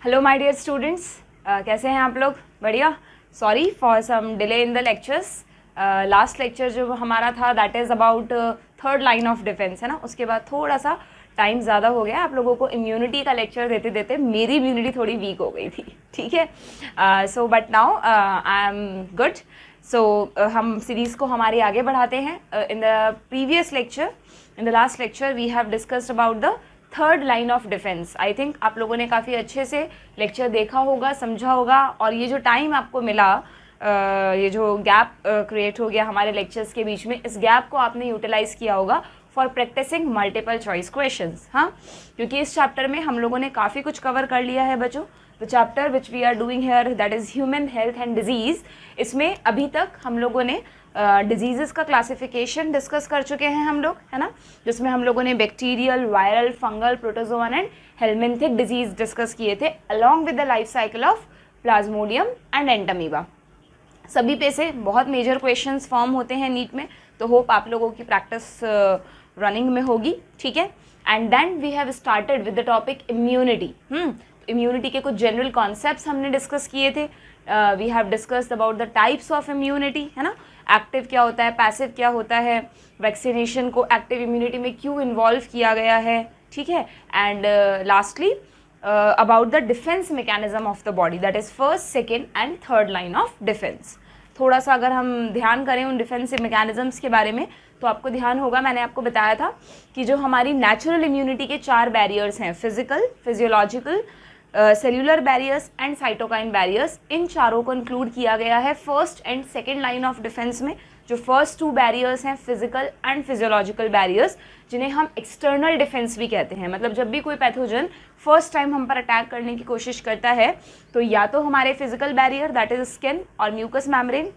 Hello my dear students, कैसे हैं आप लोग? बढ़िया। Sorry for some delay in the lectures. Last lecture जो हमारा था that is about third line of defence, है ना। उसके बाद थोड़ा सा टाइम ज़्यादा हो गया। आप लोगों को इम्यूनिटी का लेक्चर देते देते मेरी इम्यूनिटी थोड़ी वीक हो गई थी, ठीक है। So but now I am good. So हम सीरीज़ को हमारी आगे बढ़ाते हैं। In the previous lecture, in the last lecture we have discussed about the third line of defence. I think आप लोगों ने काफ़ी अच्छे से लेक्चर देखा होगा, समझा होगा, और ये जो टाइम आपको मिला, ये जो गैप क्रिएट हो गया हमारे लेक्चर्स के बीच में, इस गैप को आपने यूटिलाइज़ किया होगा for practising multiple choice questions. हाँ, क्योंकि इस चैप्टर में हम लोगों ने काफ़ी कुछ कवर कर लिया है बच्चों। The chapter which we are doing here that is human health and disease. इसमें अभी तक हम लोगों ने डिजीज़ का क्लासिफिकेशन डिस्कस कर चुके हैं हम लोग, है ना, जिसमें हम लोगों ने bacterial, viral, fungal, protozoan and helminthic disease discuss किए थे along with the life cycle of Plasmodium and Entamoeba. सभी पे से बहुत मेजर क्वेश्चंस फॉर्म होते हैं नीट में, तो होप आप लोगों की प्रैक्टिस रनिंग में होगी, ठीक है। And then we have started with the topic immunity. Immunity के कुछ जनरल कॉन्सेप्ट्स हमने डिस्कस किए थे। We have discussed about the types of immunity, है ना। एक्टिव क्या होता है, पैसिव क्या होता है, वैक्सीनेशन को एक्टिव इम्यूनिटी में क्यों इन्वॉल्व किया गया है, ठीक है। And lastly about the defence mechanism of the body, that is first, second and third line of defence. थोड़ा सा अगर हम ध्यान करें उन डिफेंसिव मैकेनिज्म्स के बारे में, तो आपको ध्यान होगा, मैंने आपको बताया था कि जो हमारी नेचुरल इम्यूनिटी के 4 बैरियर्स हैं, physical, physiological, cellular barriers and cytokine barriers, इन चारों को इंक्लूड किया गया है first and second line of defence में। जो फर्स्ट 2 बैरियर्स हैं, फिजिकल एंड फिजियोलॉजिकल बैरियर्स, जिन्हें हम एक्सटर्नल डिफेंस भी कहते हैं। मतलब जब भी कोई पैथोजन फर्स्ट टाइम हम पर अटैक करने की कोशिश करता है, तो या तो हमारे physical barrier that is skin और म्यूकस मेम्ब्रेन,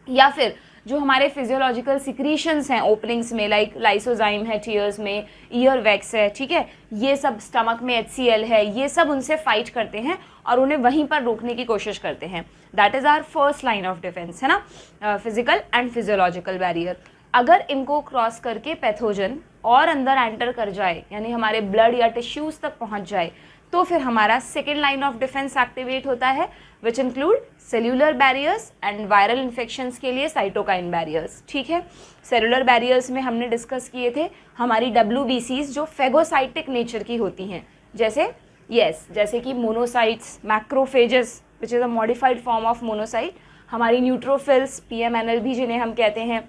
या फिर जो हमारे फिजियोलॉजिकल सिक्रीशंस हैं ओपनिंग्स में, लाइक लाइसोजाइम है टीयर्स में, ईयर वैक्स है, ठीक है, ये सब स्टमक में HCl है, ये सब उनसे फाइट करते हैं और उन्हें वहीं पर रोकने की कोशिश करते हैं। That is our first line of defence, है ना, फिजिकल एंड फिजियोलॉजिकल बैरियर। अगर इनको क्रॉस करके पैथोजन और अंदर एंटर कर जाए, यानी हमारे ब्लड या टिश्यूज़ तक पहुंच जाए, तो फिर हमारा second line of defence activate होता है, which include cellular barriers and viral infections के लिए साइटोकाइन बैरियर्स, ठीक है। सेलुलर बैरियर्स में हमने डिस्कस किए थे हमारी WBCs जो फेगोसाइटिक नेचर की होती हैं, जैसे कि monocytes, macrophages which is a modified form of monocyte, हमारी न्यूट्रोफिल्स, PMNL जिन्हें हम कहते हैं।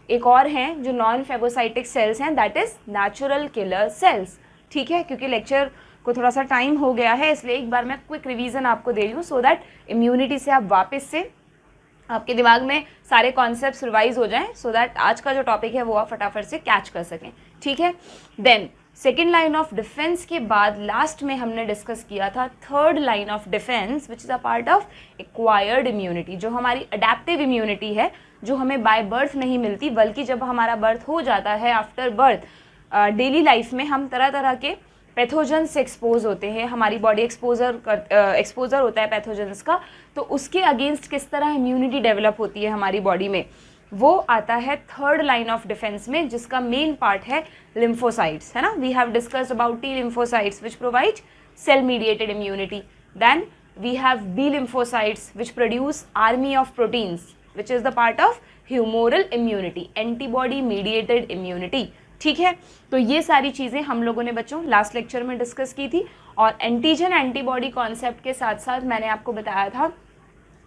एक और हैं जो नॉन फेगोसाइटिक सेल्स हैं, that is natural killer cells, ठीक है। क्योंकि लेक्चर को थोड़ा सा टाइम हो गया है, इसलिए एक बार मैं क्विक रिवीजन आपको दे रही हूँ, सो दैट इम्यूनिटी से आप वापस से आपके दिमाग में सारे कॉन्सेप्ट्स रिवाइज हो जाएं, सो दैट आज का जो टॉपिक है वो आप फटाफट से कैच कर सकें, ठीक है। Then second line of defence के बाद लास्ट में हमने डिस्कस किया था third line of defence, which is a part of acquired immunity, जो हमारी अडेप्टिव इम्यूनिटी है, जो हमें बाय बर्थ नहीं मिलती, बल्कि जब हमारा बर्थ हो जाता है, आफ्टर बर्थ डेली लाइफ में हम तरह तरह के पैथोजन से एक्सपोज होते हैं, हमारी बॉडी एक्सपोजर होता है पैथोजन्स का, तो उसके अगेंस्ट किस तरह इम्यूनिटी डेवलप होती है हमारी बॉडी में, वो आता है थर्ड लाइन ऑफ डिफेंस में, जिसका मेन पार्ट है लिम्फोसाइट्स, है ना। We have discussed about T lymphocytes which provide cell mediated immunity. Then we have B lymphocytes which produce army of proteins which is the part of humoral immunity, antibody mediated immunity, ठीक है। तो ये सारी चीज़ें हम लोगों ने बच्चों लास्ट लेक्चर में डिस्कस की थी। और एंटीजन एंटीबॉडी कॉन्सेप्ट के साथ साथ मैंने आपको बताया था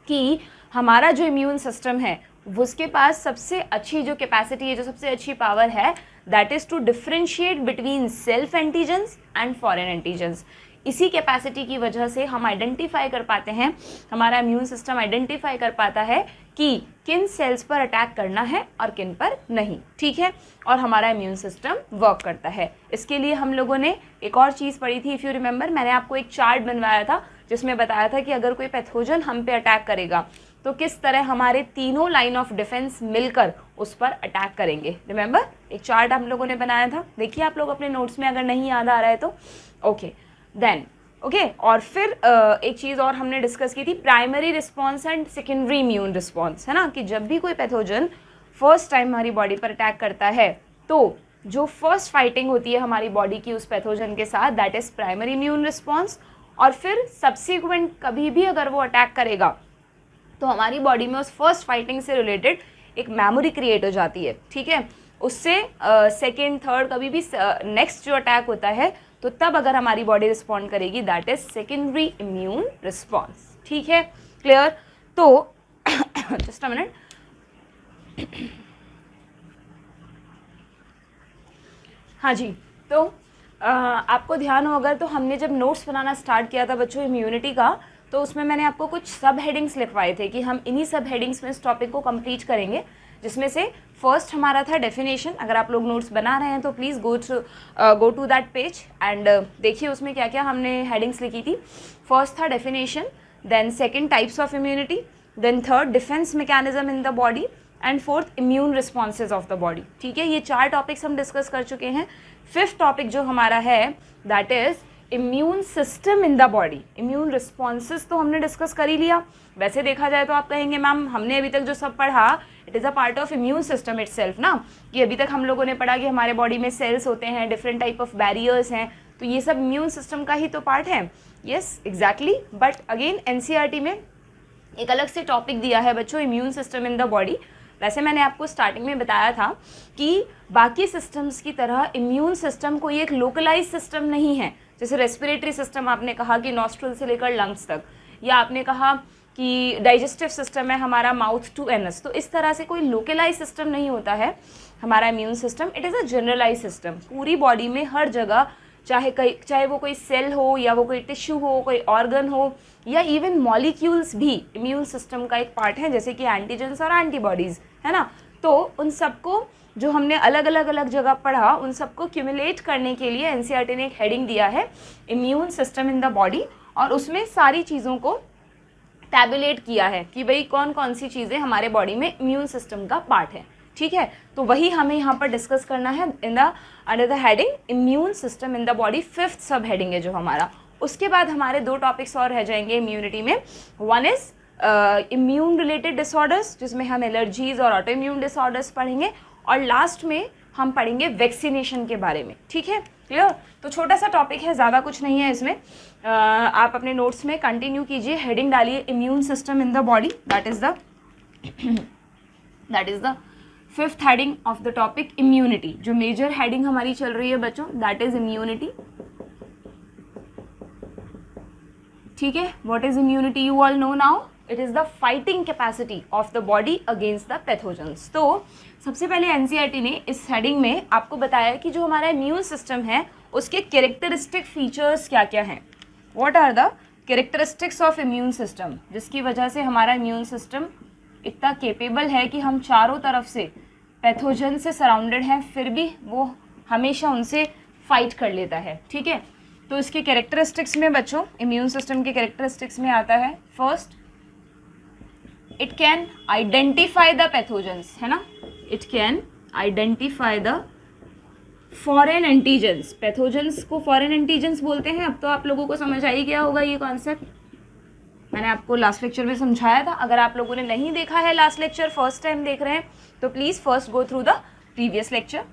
कि हमारा जो इम्यून सिस्टम है उसके पास सबसे अच्छी जो कैपेसिटी है, जो सबसे अच्छी पावर है, that is to differentiate between self antigens and foreign antigens. इसी कैपेसिटी की वजह से हम आइडेंटिफाई कर पाते हैं, हमारा इम्यून सिस्टम आइडेंटिफाई कर पाता है कि किन सेल्स पर अटैक करना है और किन पर नहीं, ठीक है, और हमारा इम्यून सिस्टम वर्क करता है। इसके लिए हम लोगों ने एक और चीज़ पढ़ी थी, इफ़ यू रिमेंबर, मैंने आपको एक चार्ट बनवाया था जिसमें बताया था कि अगर कोई पैथोजन हम पे अटैक करेगा तो किस तरह हमारे तीनों लाइन ऑफ डिफेंस मिलकर उस पर अटैक करेंगे। रिमेंबर, एक चार्ट हम लोगों ने बनाया था, देखिए आप लोग अपने नोट्स में अगर नहीं याद आ रहा है तो। ओके देन और फिर एक चीज़ और हमने डिस्कस की थी, primary response and secondary immune response, है ना, कि जब भी कोई पैथोजन फर्स्ट टाइम हमारी बॉडी पर अटैक करता है, तो जो फर्स्ट फाइटिंग होती है हमारी बॉडी की उस पैथोजन के साथ, that is primary immune response, और फिर सब्सिक्वेंट कभी भी अगर वो अटैक करेगा तो हमारी बॉडी में उस फर्स्ट फाइटिंग से रिलेटेड एक मेमोरी क्रिएट हो जाती है, ठीक है। उससे सेकेंड थर्ड कभी भी नेक्स्ट जो अटैक होता है तो तब अगर हमारी बॉडी रिस्पॉन्ड करेगी, that is secondary immune response, ठीक है, क्लियर। तो जस्ट अ मिनट, हाँ जी, तो आपको ध्यान हो अगर, तो हमने जब नोट्स बनाना स्टार्ट किया था बच्चों इम्यूनिटी का, तो उसमें मैंने आपको कुछ सब हेडिंग्स लिखवाए थे कि हम इन्हीं सब हेडिंग्स में इस टॉपिक को कंप्लीट करेंगे, जिसमें से फर्स्ट हमारा था डेफिनेशन। अगर आप लोग नोट्स बना रहे हैं तो please go to that page and देखिए उसमें क्या क्या हमने हेडिंग्स लिखी थी। फर्स्ट था definition, then second types of immunity, then third defence mechanism in the body and fourth immune responses of the body, ठीक है। ये 4 टॉपिक्स हम डिस्कस कर चुके हैं। फिफ्थ टॉपिक जो हमारा है that is immune system in the body. Immune responses तो हमने डिस्कस कर ही लिया। वैसे देखा जाए तो आप कहेंगे मैम हमने अभी तक जो सब पढ़ा it is a part of immune system itself ना, कि अभी तक हम लोगों ने पढ़ा कि हमारे बॉडी में सेल्स होते हैं, डिफरेंट टाइप ऑफ बैरियर्स हैं, तो ये सब इम्यून सिस्टम का ही तो पार्ट है। Yes exactly, but again NCERT में एक अलग से टॉपिक दिया है बच्चों, immune system in the body. वैसे मैंने आपको स्टार्टिंग में बताया था कि बाकी सिस्टम्स की तरह इम्यून सिस्टम कोई एक लोकलाइज सिस्टम नहीं है। जैसे रेस्पिरेटरी सिस्टम आपने कहा कि नॉस्ट्रल से लेकर लंग्स तक, या आपने कहा कि डाइजेस्टिव सिस्टम है हमारा माउथ टू एनस, तो इस तरह से कोई लोकलाइज सिस्टम नहीं होता है हमारा immune system. It is a generalise system, पूरी बॉडी में हर जगह, चाहे वो कोई सेल हो या वो कोई टिश्यू हो, कोई ऑर्गन हो, या इवन मॉलिक्यूल्स भी इम्यून सिस्टम का एक पार्ट है, जैसे कि एंटीजेंस और एंटीबॉडीज़, है ना। तो उन सबको जो हमने अलग अलग जगह पढ़ा, उन सबको क्यूमुलेट करने के लिए एनसीईआरटी ने एक हेडिंग दिया है immune system in the body, और उसमें सारी चीज़ों को टैबुलेट किया है कि भाई कौन कौन सी चीज़ें हमारे बॉडी में इम्यून सिस्टम का पार्ट है, ठीक है। तो वही हमें यहाँ पर डिस्कस करना है in the under the heading immune system in the body. Fifth सब हेडिंग है जो हमारा। उसके बाद हमारे 2 टॉपिक्स और रह जाएंगे इम्यूनिटी में। One is immune related disorders, जिसमें हम एलर्जीज और ऑटो इम्यून डिसऑर्डर्स पढ़ेंगे, और लास्ट में हम पढ़ेंगे वैक्सीनेशन के बारे में, ठीक है, क्लियर। तो छोटा सा टॉपिक है, ज़्यादा कुछ नहीं है इसमें। आप अपने नोट्स में कंटिन्यू कीजिए, हेडिंग डालिए immune system in the body, that is the fifth heading of the topic immunity. जो मेजर हेडिंग हमारी चल रही है बच्चों दैट इज इम्यूनिटी, ठीक है। What is immunity, you all know now, it is the fighting capacity of the body against the pathogens. तो सबसे पहले एनसीईआरटी ने इस हेडिंग में आपको बताया कि जो हमारा इम्यून सिस्टम है उसके कैरेक्टरिस्टिक फीचर्स क्या क्या हैं। What are the characteristics of immune system, जिसकी वजह से हमारा इम्यून सिस्टम इतना केपेबल है कि हम चारों तरफ से पैथोजन से सराउंडेड हैं, फिर भी वो हमेशा उनसे फाइट कर लेता है, ठीक है। तो इसके कैरेक्टरिस्टिक्स में बच्चों, इम्यून सिस्टम के कैरेक्टरिस्टिक्स में आता है first, it can identify the pathogens, है ना, it can identify the foreign antigens. Pathogens को फॉरेन एंटीजेंस बोलते हैं। अब तो आप लोगों को समझ आ ही गया होगा ये कॉन्सेप्ट, मैंने आपको लास्ट लेक्चर में समझाया था। अगर आप लोगों ने नहीं देखा है लास्ट लेक्चर, फर्स्ट टाइम देख रहे हैं, तो please first go through the previous lecture.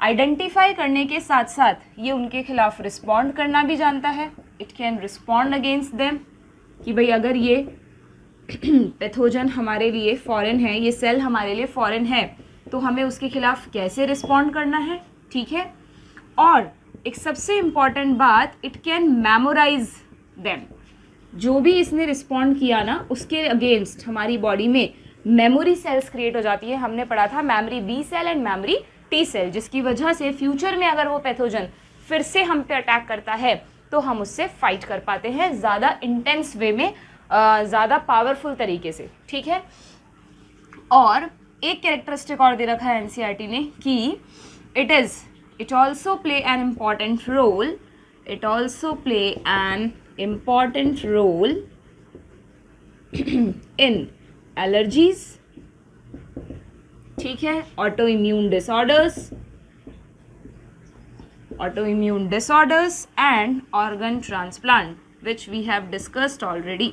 Identify करने के साथ साथ ये उनके खिलाफ रिस्पॉन्ड करना भी जानता है। It can respond against them, कि भाई अगर ये पैथोजन हमारे लिए फॉरेन है, ये सेल हमारे लिए फॉरेन है, तो हमें उसके खिलाफ कैसे रिस्पॉन्ड करना है, ठीक है। और एक सबसे इम्पॉर्टेंट बात, इट कैन मेमोराइज देम। जो भी इसने रिस्पॉन्ड किया ना, उसके अगेंस्ट हमारी बॉडी में मेमोरी सेल्स क्रिएट हो जाती है। हमने पढ़ा था memory B cell and memory T cell, जिसकी वजह से फ्यूचर में अगर वो पैथोजन फिर से हम पे अटैक करता है तो हम उससे फाइट कर पाते हैं ज़्यादा इंटेंस वे में, ज़्यादा पावरफुल तरीके से, ठीक है। और एक कैरेक्टरिस्टिक और दे रखा है एनसीईआरटी ने कि it also play an important role, it also play an important role in allergies, ठीक है, autoimmune disorders and organ transplant, which we have discussed already,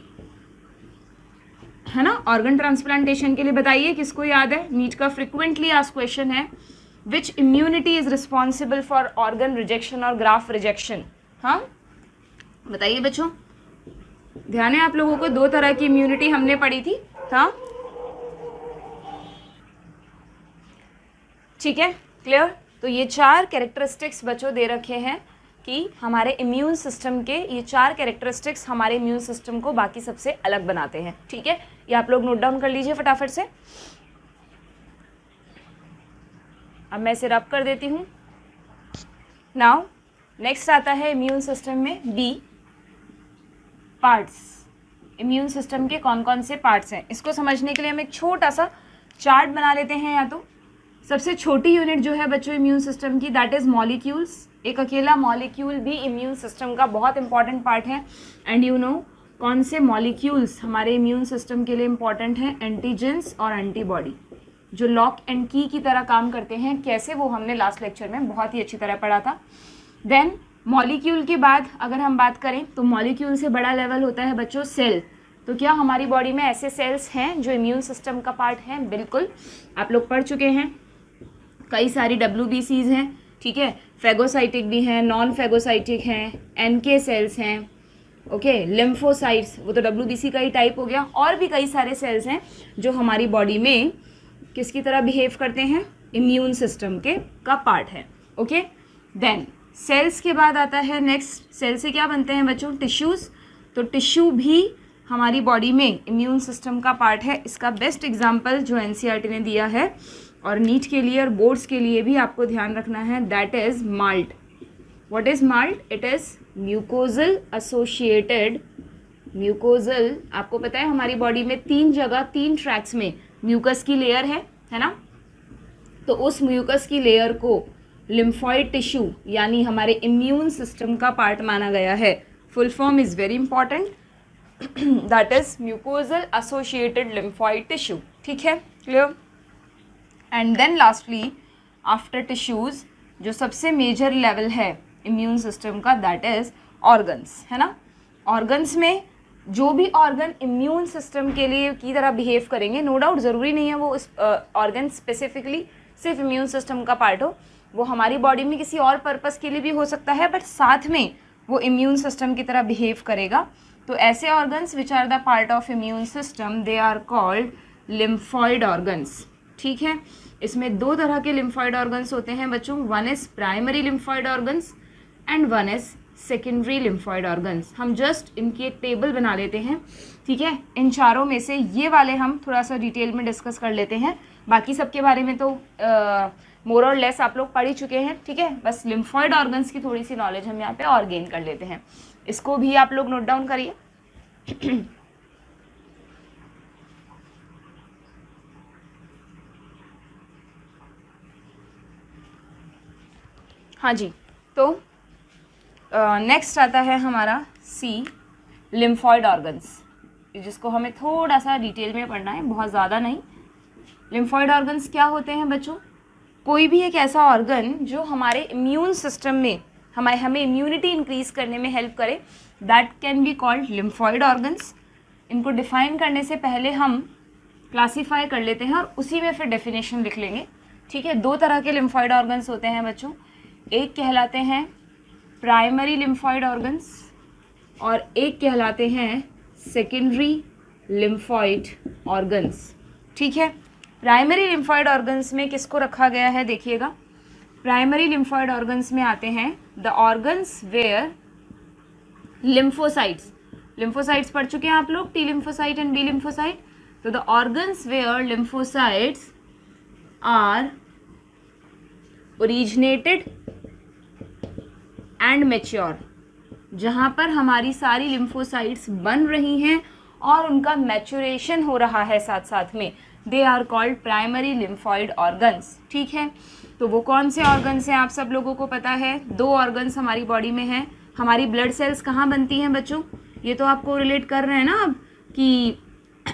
है ना। ऑर्गन ट्रांसप्लांटेशन के लिए बताइए किसको याद है, नीट का फ्रिक्वेंटली आस्क्ड क्वेश्चन है, which immunity is responsible for organ rejection और ग्राफ्ट रिजेक्शन। हाँ, बताइए बच्चों, ध्यान है आप लोगों को? दो तरह की इम्यूनिटी हमने पढ़ी थी, था? ठीक है, क्लियर? तो ये 4 कैरेक्टरिस्टिक्स बच्चों दे रखे हैं कि हमारे इम्यून सिस्टम के ये 4 कैरेक्टरिस्टिक्स हमारे इम्यून सिस्टम को बाकी सबसे अलग बनाते हैं। ठीक है, ये आप लोग नोट डाउन कर लीजिए फटाफट से। अब मैं इसे रब कर देती हूँ। नाउ नेक्स्ट आता है इम्यून सिस्टम में बी, पार्ट्स। इम्यून सिस्टम के कौन कौन से पार्ट्स हैं, इसको समझने के लिए हम एक छोटा सा चार्ट बना लेते हैं। या तो सबसे छोटी यूनिट जो है बच्चों इम्यून सिस्टम की, दैट इज़ मॉलिक्यूल्स। एक अकेला मॉलिक्यूल भी इम्यून सिस्टम का बहुत इंपॉर्टेंट पार्ट है। एंड यू नो कौन से मॉलिक्यूल्स हमारे इम्यून सिस्टम के लिए इंपॉर्टेंट हैं? एंटीजेंस और एंटीबॉडी, जो लॉक एंड की तरह काम करते हैं। कैसे, वो हमने लास्ट लेक्चर में बहुत ही अच्छी तरह पढ़ा था। देन मॉलिक्यूल के बाद अगर हम बात करें तो मॉलिक्यूल से बड़ा लेवल होता है बच्चों सेल। तो क्या हमारी बॉडी में ऐसे सेल्स हैं जो इम्यून सिस्टम का पार्ट हैं? बिल्कुल, आप लोग पढ़ चुके हैं। कई सारी WBCs हैं, ठीक है, फेगोसाइटिक भी हैं, नॉन फेगोसाइटिक हैं, NK सेल्स हैं, ओके, लिम्फोसाइट्स, वो तो WBC का ही टाइप हो गया। और भी कई सारे सेल्स हैं जो हमारी बॉडी में किसकी तरह बिहेव करते हैं? इम्यून सिस्टम के का पार्ट है। ओके, देन सेल्स के बाद आता है नेक्स्ट, सेल से क्या बनते हैं बच्चों? टिश्यूज़। तो टिश्यू भी हमारी बॉडी में इम्यून सिस्टम का पार्ट है। इसका बेस्ट एग्जाम्पल जो NCERT ने दिया है और नीट के लिए और बोर्ड्स के लिए भी आपको ध्यान रखना है, that is malt. What is malt? It is mucosal associated. Mucosal, आपको पता है हमारी बॉडी में 3 जगह 3 ट्रैक्स में म्यूकस की लेयर है ना? तो उस म्यूकस की लेयर को लिम्फॉइड टिश्यू यानी हमारे इम्यून सिस्टम का पार्ट माना गया है। Full form is very important, that is mucosal associated lymphoid tissue. ठीक है, clear? And then lastly after tissues जो सबसे मेजर लेवल है इम्यून सिस्टम का, दैट इज़ ऑर्गन्स, है ना? ऑर्गन्स में जो भी ऑर्गन इम्यून सिस्टम के लिए की तरह बिहेव करेंगे, नो डाउट ज़रूरी नहीं है वो इस ऑर्गन स्पेसिफिकली सिर्फ इम्यून सिस्टम का पार्ट हो, वो हमारी बॉडी में किसी और पर्पस के लिए भी हो सकता है, बट साथ में वो इम्यून सिस्टम की तरह बिहेव करेगा। तो ऐसे organs which are the part of immune system, they are called lymphoid organs. ठीक है, इसमें 2 तरह के लिम्फॉइड ऑर्गन्स होते हैं बच्चों, one is primary lymphoid organs and one is secondary lymphoid organs. हम जस्ट इनकी एक टेबल बना लेते हैं, ठीक है? इन चारों में से ये वाले हम थोड़ा सा डिटेल में डिस्कस कर लेते हैं, बाकी सबके बारे में तो मोर और लेस आप लोग पढ़ ही चुके हैं। ठीक है, बस लिम्फॉइड ऑर्गन्स की थोड़ी सी नॉलेज हम यहाँ पे और गेन कर लेते हैं। इसको भी आप लोग नोट डाउन करिए। हाँ जी, तो नेक्स्ट आता है हमारा सी, लिम्फॉइड ऑर्गन्स, जिसको हमें थोड़ा सा डिटेल में पढ़ना है, बहुत ज़्यादा नहीं। लिम्फॉइड ऑर्गन्स क्या होते हैं बच्चों? कोई भी एक ऐसा ऑर्गन जो हमारे इम्यून सिस्टम में हमें इम्यूनिटी इंक्रीज करने में हेल्प करे, that can be called lymphoid organs. इनको डिफाइन करने से पहले हम क्लासीफाई कर लेते हैं और उसी में फिर डेफिनेशन लिख लेंगे। ठीक है, 2 तरह के लिम्फॉइड ऑर्गन्स होते हैं बच्चों, एक कहलाते हैं प्राइमरी लिम्फॉइड ऑर्गन्स और एक कहलाते हैं सेकेंडरी लिम्फॉइड ऑर्गन्स। ठीक है, प्राइमरी लिम्फॉइड ऑर्गन्स में किसको रखा गया है देखिएगा, प्राइमरी लिम्फॉइड ऑर्गन्स में आते हैं the organs where lymphocytes, lymphocytes पढ़ चुके हैं आप लोग, T lymphocyte and B lymphocyte. तो the organs where lymphocytes are originated and mature, जहाँ पर हमारी सारी लिम्फोसाइट्स बन रही हैं और उनका मैच्योरेशन हो रहा है साथ साथ में, they are called primary lymphoid organs. ठीक है, तो वो कौन से ऑर्गन्स हैं आप सब लोगों को पता है? 2 ऑर्गन्स हमारी बॉडी में हैं। हमारी ब्लड सेल्स कहाँ बनती हैं बच्चों? ये तो आपको रिलेट कर रहे हैं ना अब कि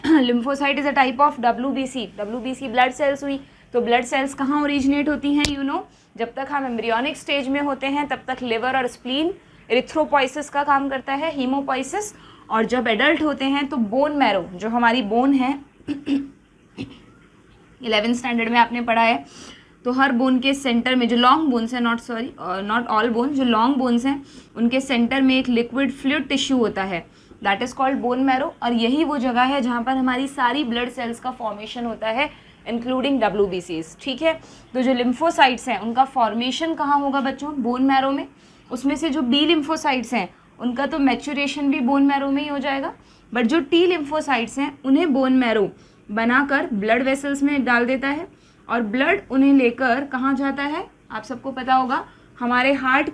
lymphocyte is a type of WBC blood cells हुई। तो ब्लड सेल्स कहाँ ओरिजिनेट होती हैं? यू नो, जब तक हम एम्ब्रियोनिक स्टेज में होते हैं तब तक लिवर और स्प्लीन एरिथ्रोपोइसिस का काम करता है, हीमोपोइसिस, और जब एडल्ट होते हैं तो बोन मैरो, जो हमारी बोन है 11th स्टैंडर्ड में आपने पढ़ा है, तो हर बोन के सेंटर में जो लॉन्ग बोन्स हैं, नॉट ऑल बोन, जो लॉन्ग बोन्स हैं उनके सेंटर में एक लिक्विड फ्लूइड टिश्यू होता है, that is called bone marrow. और यही वो जगह है जहाँ पर हमारी सारी ब्लड सेल्स का फॉर्मेशन होता है, इंक्लूडिंग WBCs। ठीक है, तो जो लिम्फोसाइट्स हैं उनका फॉर्मेशन कहाँ होगा बच्चों? बोन मैरो में। उसमें से जो बी लिम्फोसाइट्स हैं उनका तो मैच्योरेशन भी बोन मैरो में ही हो जाएगा, बट जो टी लिम्फोसाइट्स हैं उन्हें बोन मैरो बनाकर ब्लड वेसल्स में डाल देता है, और ब्लड उन्हें लेकर कहाँ जाता है? आप सबको पता होगा, हमारे हार्ट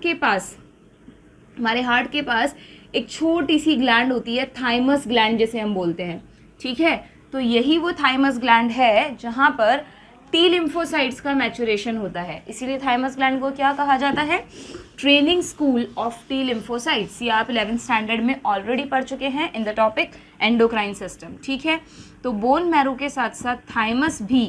के पास एक छोटी सी ग्लैंड होती है, थाइमस ग्लैंड जिसे हम बोलते हैं। ठीक है, तो यही वो थाइमस ग्लैंड है जहाँ पर टी लिम्फोसाइट्स का मैच्योरेशन होता है। इसीलिए थाइमस ग्लैंड को क्या कहा जाता है? Training school of T lymphocytes. ये आप 11th स्टैंडर्ड में ऑलरेडी पढ़ चुके हैं in the topic endocrine system. ठीक है, तो बोन मैरो के साथ साथ थाइमस भी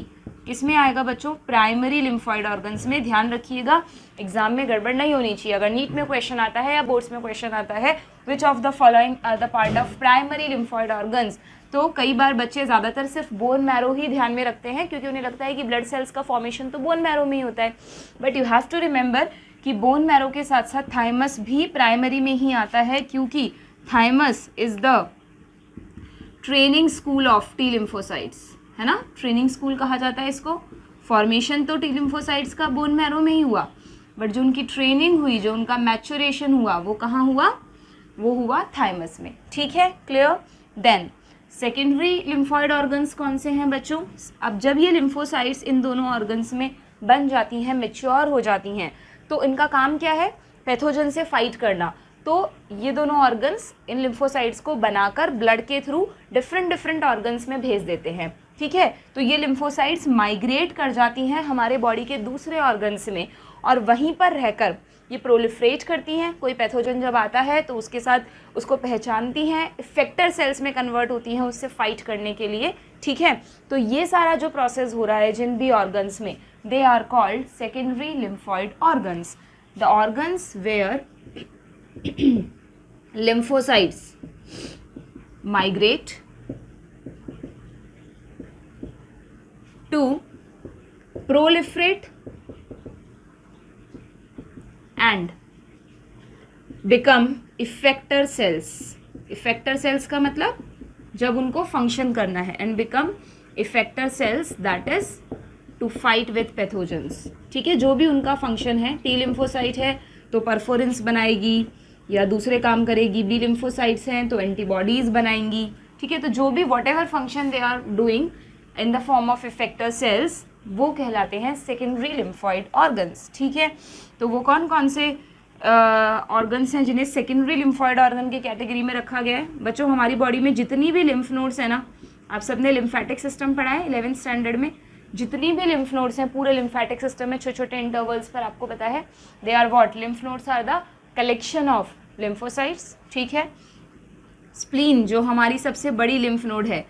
किसमें आएगा बच्चों? प्राइमरी लिम्फॉइड ऑर्गन्स में। ध्यान रखिएगा, एग्जाम में गड़बड़ नहीं होनी चाहिए। अगर नीट में क्वेश्चन आता है या बोर्ड्स में क्वेश्चन आता है which of the following are the part of primary lymphoid organs, तो कई बार बच्चे ज़्यादातर सिर्फ बोन मैरो ही ध्यान में रखते हैं, क्योंकि उन्हें लगता है कि ब्लड सेल्स का फॉर्मेशन तो बोन मैरो में ही होता है। But you have to remember कि बोन मैरो के साथ साथ थाइमस भी प्राइमरी में ही आता है, क्योंकि thymus is the training school of T lymphocytes, है ना। ट्रेनिंग स्कूल कहा जाता है इसको। फॉर्मेशन तो टी लिम्फोसाइट्स का बोन मैरो में ही हुआ, बट जो उनकी ट्रेनिंग हुई, जो उनका मैच्योरेशन हुआ, वो कहाँ हुआ? वो हुआ थाइमस में। ठीक है, clear. Then secondary lymphoid organs कौन से हैं बच्चों? अब जब ये लिम्फोसाइट्स इन दोनों ऑर्गन्स में बन जाती हैं, मैच्योर हो जाती हैं, तो इनका काम क्या है? पैथोजन से फाइट करना। तो ये दोनों ऑर्गन्स इन लिम्फोसाइट्स को बनाकर ब्लड के थ्रू डिफरेंट ऑर्गन्स में भेज देते हैं। ठीक है, तो ये लिम्फोसाइट्स माइग्रेट कर जाती हैं हमारे बॉडी के दूसरे ऑर्गन्स में, और वहीं पर रहकर ये प्रोलिफरेट करती हैं। कोई पैथोजन जब आता है तो उसके साथ उसको पहचानती हैं, इफेक्टर सेल्स में कन्वर्ट होती हैं उससे फाइट करने के लिए। ठीक है, तो ये सारा जो प्रोसेस हो रहा है जिन भी ऑर्गन्स में, they are called secondary lymphoid organs. The organs where lymphocytes migrate to proliferate and become effector cells. effector cells का मतलब जब उनको फंक्शन करना है, and become effector cells that is to fight with pathogens. ठीक है, जो भी उनका फंक्शन है, टी लिम्फोसाइट है तो परफोरेंस बनाएगी या दूसरे काम करेगी, बी लिम्फोसाइट्स हैं तो एंटीबॉडीज़ बनाएंगी। ठीक है, तो जो भी whatever function they are doing in the form of effector cells, वो कहलाते हैं सेकेंडरी लिम्फॉइड ऑर्गन्स। ठीक है, तो वो कौन कौन से ऑर्गन्स हैं जिन्हें सेकेंडरी लिम्फॉइड ऑर्गन की कैटेगरी में रखा गया है? बच्चों, हमारी बॉडी में जितनी भी लिम्फ नोड्स हैं ना, आप सबने लिम्फेटिक सिस्टम पढ़ा है 11th स्टैंडर्ड में। जितनी भी लिम्फ नोड्स हैं पूरे लिम्फेटिक सिस्टम में, छोटे छोटे इंटरवल्स पर आपको पता है, they are what? Lymph nodes are the collection of lymphocytes. ठीक है, स्प्लीन जो हमारी सबसे बड़ी लिम्फ नोड है,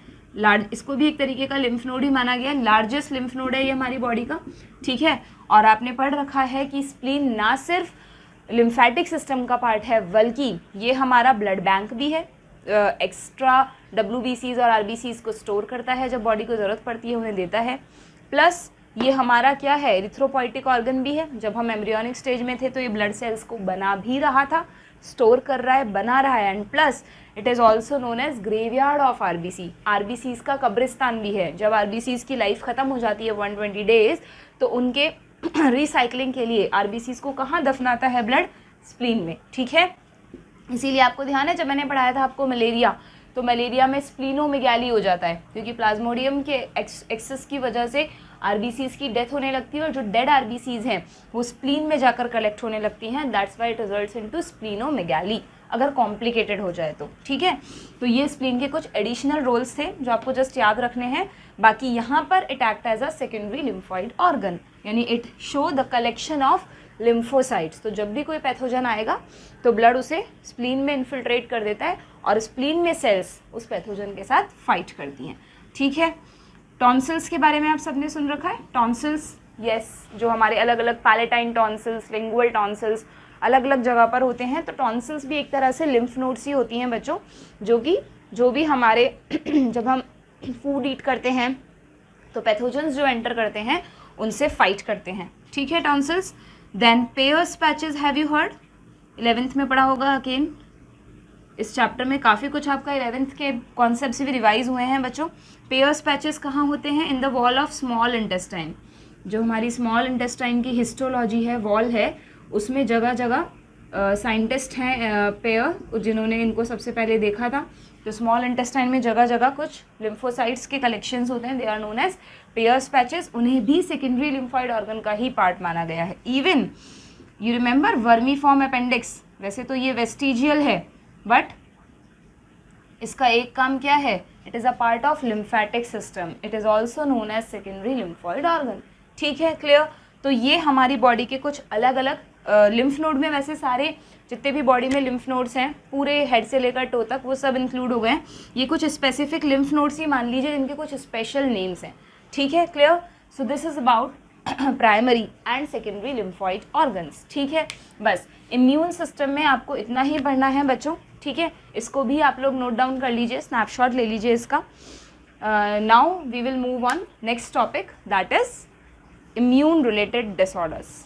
इसको भी एक तरीके का लिम्फ नोड ही माना गया, लार्जेस्ट लिम्फ नोड है ये हमारी बॉडी का। ठीक है, और आपने पढ़ रखा है कि स्प्लीन ना सिर्फ लिम्फेटिक सिस्टम का पार्ट है, बल्कि ये हमारा ब्लड बैंक भी है। एक्स्ट्रा WBCs और RBCs को स्टोर करता है, जब बॉडी को ज़रूरत पड़ती है उन्हें देता है। प्लस ये हमारा क्या है? इरिथ्रोपोइटिक ऑर्गन भी है। जब हम एम्ब्रियोनिक स्टेज में थे तो ये ब्लड सेल्स को बना भी रहा था, स्टोर कर रहा है, बना रहा है। And plus it is also known as graveyard of RBC। RBCs का कब्रिस्तान भी है। जब RBCs की लाइफ ख़त्म हो जाती है 120 डेज, तो उनके रिसाइकलिंग के लिए RBCs को कहाँ दफनाता है? ब्लड स्प्लीन में। ठीक है, इसीलिए आपको ध्यान है जब मैंने पढ़ाया था आपको मलेरिया, तो मलेरिया में स्प्लीनोमेगाली हो जाता है, क्योंकि प्लाज्मोडियम के एक्सेस की वजह से RBCs की डेथ होने लगती है, और जो डेड RBCs हैं वो स्प्लीन में जाकर कलेक्ट होने लगती हैं। That's why it results into splenomegaly, अगर कॉम्प्लिकेटेड हो जाए तो। ठीक है, तो ये स्प्लीन के कुछ एडिशनल रोल्स थे जो आपको जस्ट याद रखने हैं। बाकी यहाँ पर it act as a secondary lymphoid organ, यानी it show the collection of lymphocytes. तो जब भी कोई पैथोजन आएगा तो ब्लड उसे स्प्लीन में इन्फिल्ट्रेट कर देता है, और स्प्लीन में सेल्स उस पैथोजन के साथ फाइट करती हैं। ठीक है, टॉन्सिल्स के बारे में आप सबने सुन रखा है। टॉन्सिल्स, यस, जो हमारे अलग अलग पैलेटाइन टॉन्सिल्स, लिंगुअल टॉन्सिल्स अलग अलग जगह पर होते हैं। तो टॉन्सिल्स भी एक तरह से लिम्फ नोड्स ही होती हैं बच्चों, जो भी हमारे जब हम फूड ईट करते हैं तो पैथोजन्स जो एंटर करते हैं उनसे फाइट करते हैं, ठीक है tonsils. Then Peyer's patches, have you heard, 11th में पढ़ा होगा अगेन। इस चैप्टर में काफ़ी कुछ आपका 11th के कॉन्सेप्ट्स भी रिवाइज हुए हैं बच्चों। पेयर्स पैचेस कहाँ होते हैं? In the wall of small intestine. जो हमारी स्मॉल इंटेस्टाइन की हिस्टोलॉजी है, वॉल है, उसमें जगह जगह साइंटिस्ट हैं पेयर जिन्होंने इनको सबसे पहले देखा था। तो स्मॉल इंटेस्टाइन में जगह जगह कुछ लिम्फोसाइट्स के कलेक्शंस होते हैं, they are known as Peyer's patches. उन्हें भी सेकेंडरी लिम्फॉइड ऑर्गन का ही पार्ट माना गया है। Even you remember vermiform appendix, वैसे तो ये वेस्टिजियल है बट इसका एक काम क्या है? It is a part of lymphatic system, it is also known as secondary lymphoid organ, ठीक है, क्लियर। तो ये हमारी बॉडी के कुछ अलग अलग लिम्फ नोड में, वैसे सारे जितने भी बॉडी में लिम्फ नोड्स हैं पूरे हेड से लेकर टो तक वो सब इंक्लूड हो गए हैं। ये कुछ स्पेसिफिक लिम्फ नोड्स ही मान लीजिए जिनके कुछ स्पेशल नेम्स हैं, ठीक है, clear. So this is about primary and secondary lymphoid organs, ठीक है। बस इम्यून सिस्टम में आपको इतना ही पढ़ना है बच्चों, ठीक है। इसको भी आप लोग नोट डाउन कर लीजिए, स्नैपशॉट ले लीजिए इसका। Now we will move on next topic, that is immune related disorders.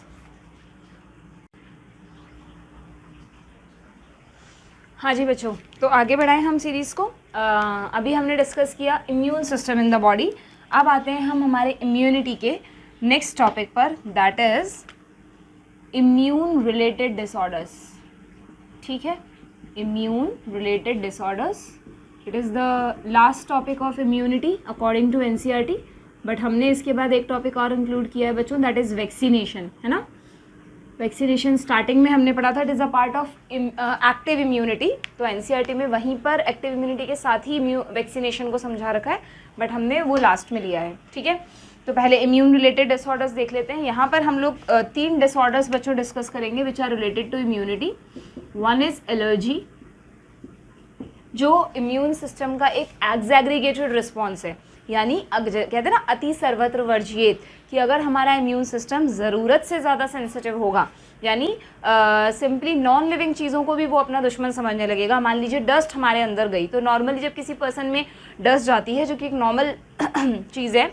हाँ जी बच्चों, तो आगे बढ़ाएं हम सीरीज़ को। अभी हमने डिस्कस किया immune system in the body. अब आते हैं हम हमारे इम्यूनिटी के नेक्स्ट टॉपिक पर, that is immune related disorders, ठीक है। Immune related disorders, it is the last topic of immunity according to NCERT। But हमने इसके बाद एक टॉपिक और इंक्लूड किया है बच्चों, दैट इज़ वैक्सीनेशन, है ना। वैक्सीनेशन स्टार्टिंग में हमने पढ़ा था, it is a part of active immunity. तो NCERT में वहीं पर एक्टिव इम्यूनिटी के साथ ही वैक्सीनेशन को समझा रखा है, बट हमने वो लास्ट में लिया है, ठीक है। तो पहले इम्यून रिलेटेड डिसऑर्डर्स देख लेते हैं। यहाँ पर हम लोग 3 डिसऑर्डर्स बच्चों डिस्कस करेंगे which are related to immunity. One is allergy, जो इम्यून सिस्टम का एक एग्जैग्रीगेटेड रिस्पॉन्स है, यानी कहते हैं ना अति सर्वत्र वर्जियेत, कि अगर हमारा इम्यून सिस्टम ज़रूरत से ज़्यादा सेंसिटिव होगा, यानी सिंपली नॉन लिविंग चीज़ों को भी वो अपना दुश्मन समझने लगेगा। मान लीजिए डस्ट हमारे अंदर गई, तो नॉर्मली जब किसी पर्सन में डस्ट जाती है, जो कि एक नॉर्मल चीज़ है,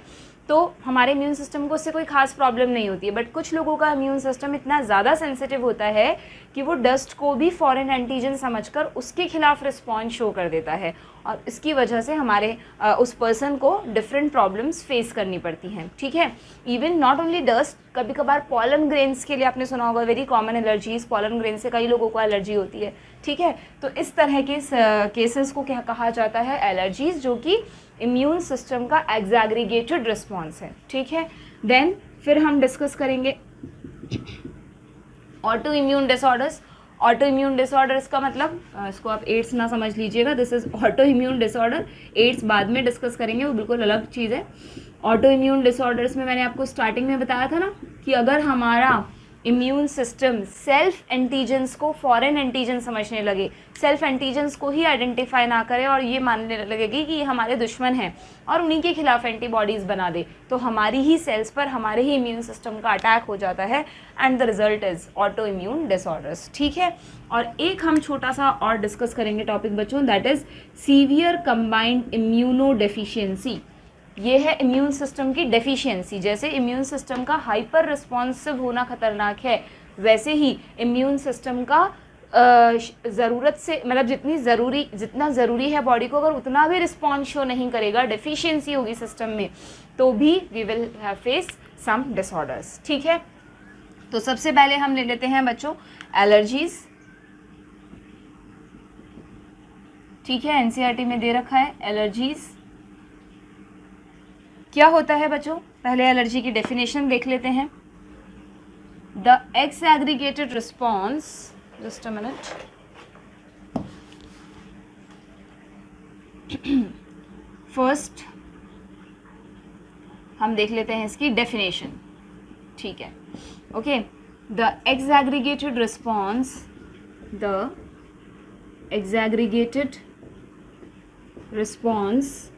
तो हमारे इम्यून सिस्टम को उससे कोई खास प्रॉब्लम नहीं होती है। बट कुछ लोगों का इम्यून सिस्टम इतना ज़्यादा सेंसिटिव होता है कि वो डस्ट को भी फॉरेन एंटीजन समझकर उसके खिलाफ रिस्पॉन्स शो कर देता है, और इसकी वजह से हमारे उस पर्सन को डिफरेंट प्रॉब्लम्स फेस करनी पड़ती हैं, ठीक है। इवन नॉट ओनली डस्ट, कभी कभार पॉलन ग्रेन्स के लिए आपने सुना होगा, very common allergies, pollen grain से कई लोगों को एलर्जी होती है, ठीक है। तो इस तरह के केसेस को क्या कहा जाता है? एलर्जीज, जो कि इम्यून सिस्टम का एग्जैग्रीगेटेड रिस्पॉन्स है, ठीक है। देन फिर हम डिस्कस करेंगे autoimmune disorders. Autoimmune disorders का मतलब, इसको आप एड्स ना समझ लीजिएगा, this is autoimmune disorder. AIDS बाद में डिस्कस करेंगे, वो बिल्कुल अलग चीज़ है। ऑटो इम्यून डिसऑर्डर्स में मैंने आपको स्टार्टिंग में बताया था ना कि अगर हमारा इम्यून सिस्टम सेल्फ एंटीजन्स को फॉरेन एंटीजन समझने लगे, सेल्फ एंटीजन्स को ही आइडेंटिफाई ना करे और ये मानने लगेगी कि ये हमारे दुश्मन हैं और उन्हीं के खिलाफ एंटीबॉडीज़ बना दे, तो हमारी ही सेल्स पर हमारे ही इम्यून सिस्टम का अटैक हो जाता है, and the result is auto immune disorders, ठीक है। और एक हम छोटा सा और डिस्कस करेंगे टॉपिक बच्चों, that is severe combined immuno deficiency. ये है इम्यून सिस्टम की डेफिशिएंसी। जैसे इम्यून सिस्टम का हाइपर रिस्पॉन्सिव होना खतरनाक है, वैसे ही इम्यून सिस्टम का ज़रूरत से मतलब जितना ज़रूरी है बॉडी को, अगर उतना भी रिस्पॉन्स शो नहीं करेगा, डेफिशिएंसी होगी सिस्टम में, तो भी we will have face some disorders, ठीक है। तो सबसे पहले हम ले लेते हैं बच्चों एलर्जीज, ठीक है। NCERT में दे रखा है एलर्जीज क्या होता है बच्चों। पहले एलर्जी की डेफिनेशन देख लेते हैं। The x aggregated response, just a minute, first हम देख लेते हैं इसकी डेफिनेशन, ठीक है, okay. The x aggregated response, the exaggregated response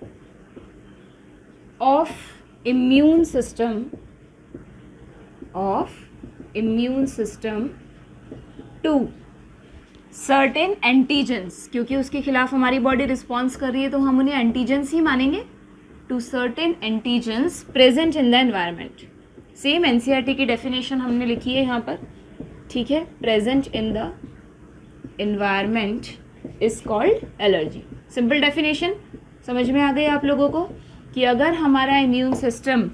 of immune system to certain antigens, क्योंकि उसके खिलाफ हमारी बॉडी रिस्पॉन्स कर रही है तो हम उन्हें एंटीजेंस ही मानेंगे, to certain antigens present in the environment, same NCERT की डेफिनेशन हमने लिखी है यहाँ पर, ठीक है। Present in the environment is called allergy. Simple definition समझ में आ गई आप लोगों को कि अगर हमारा इम्यून सिस्टम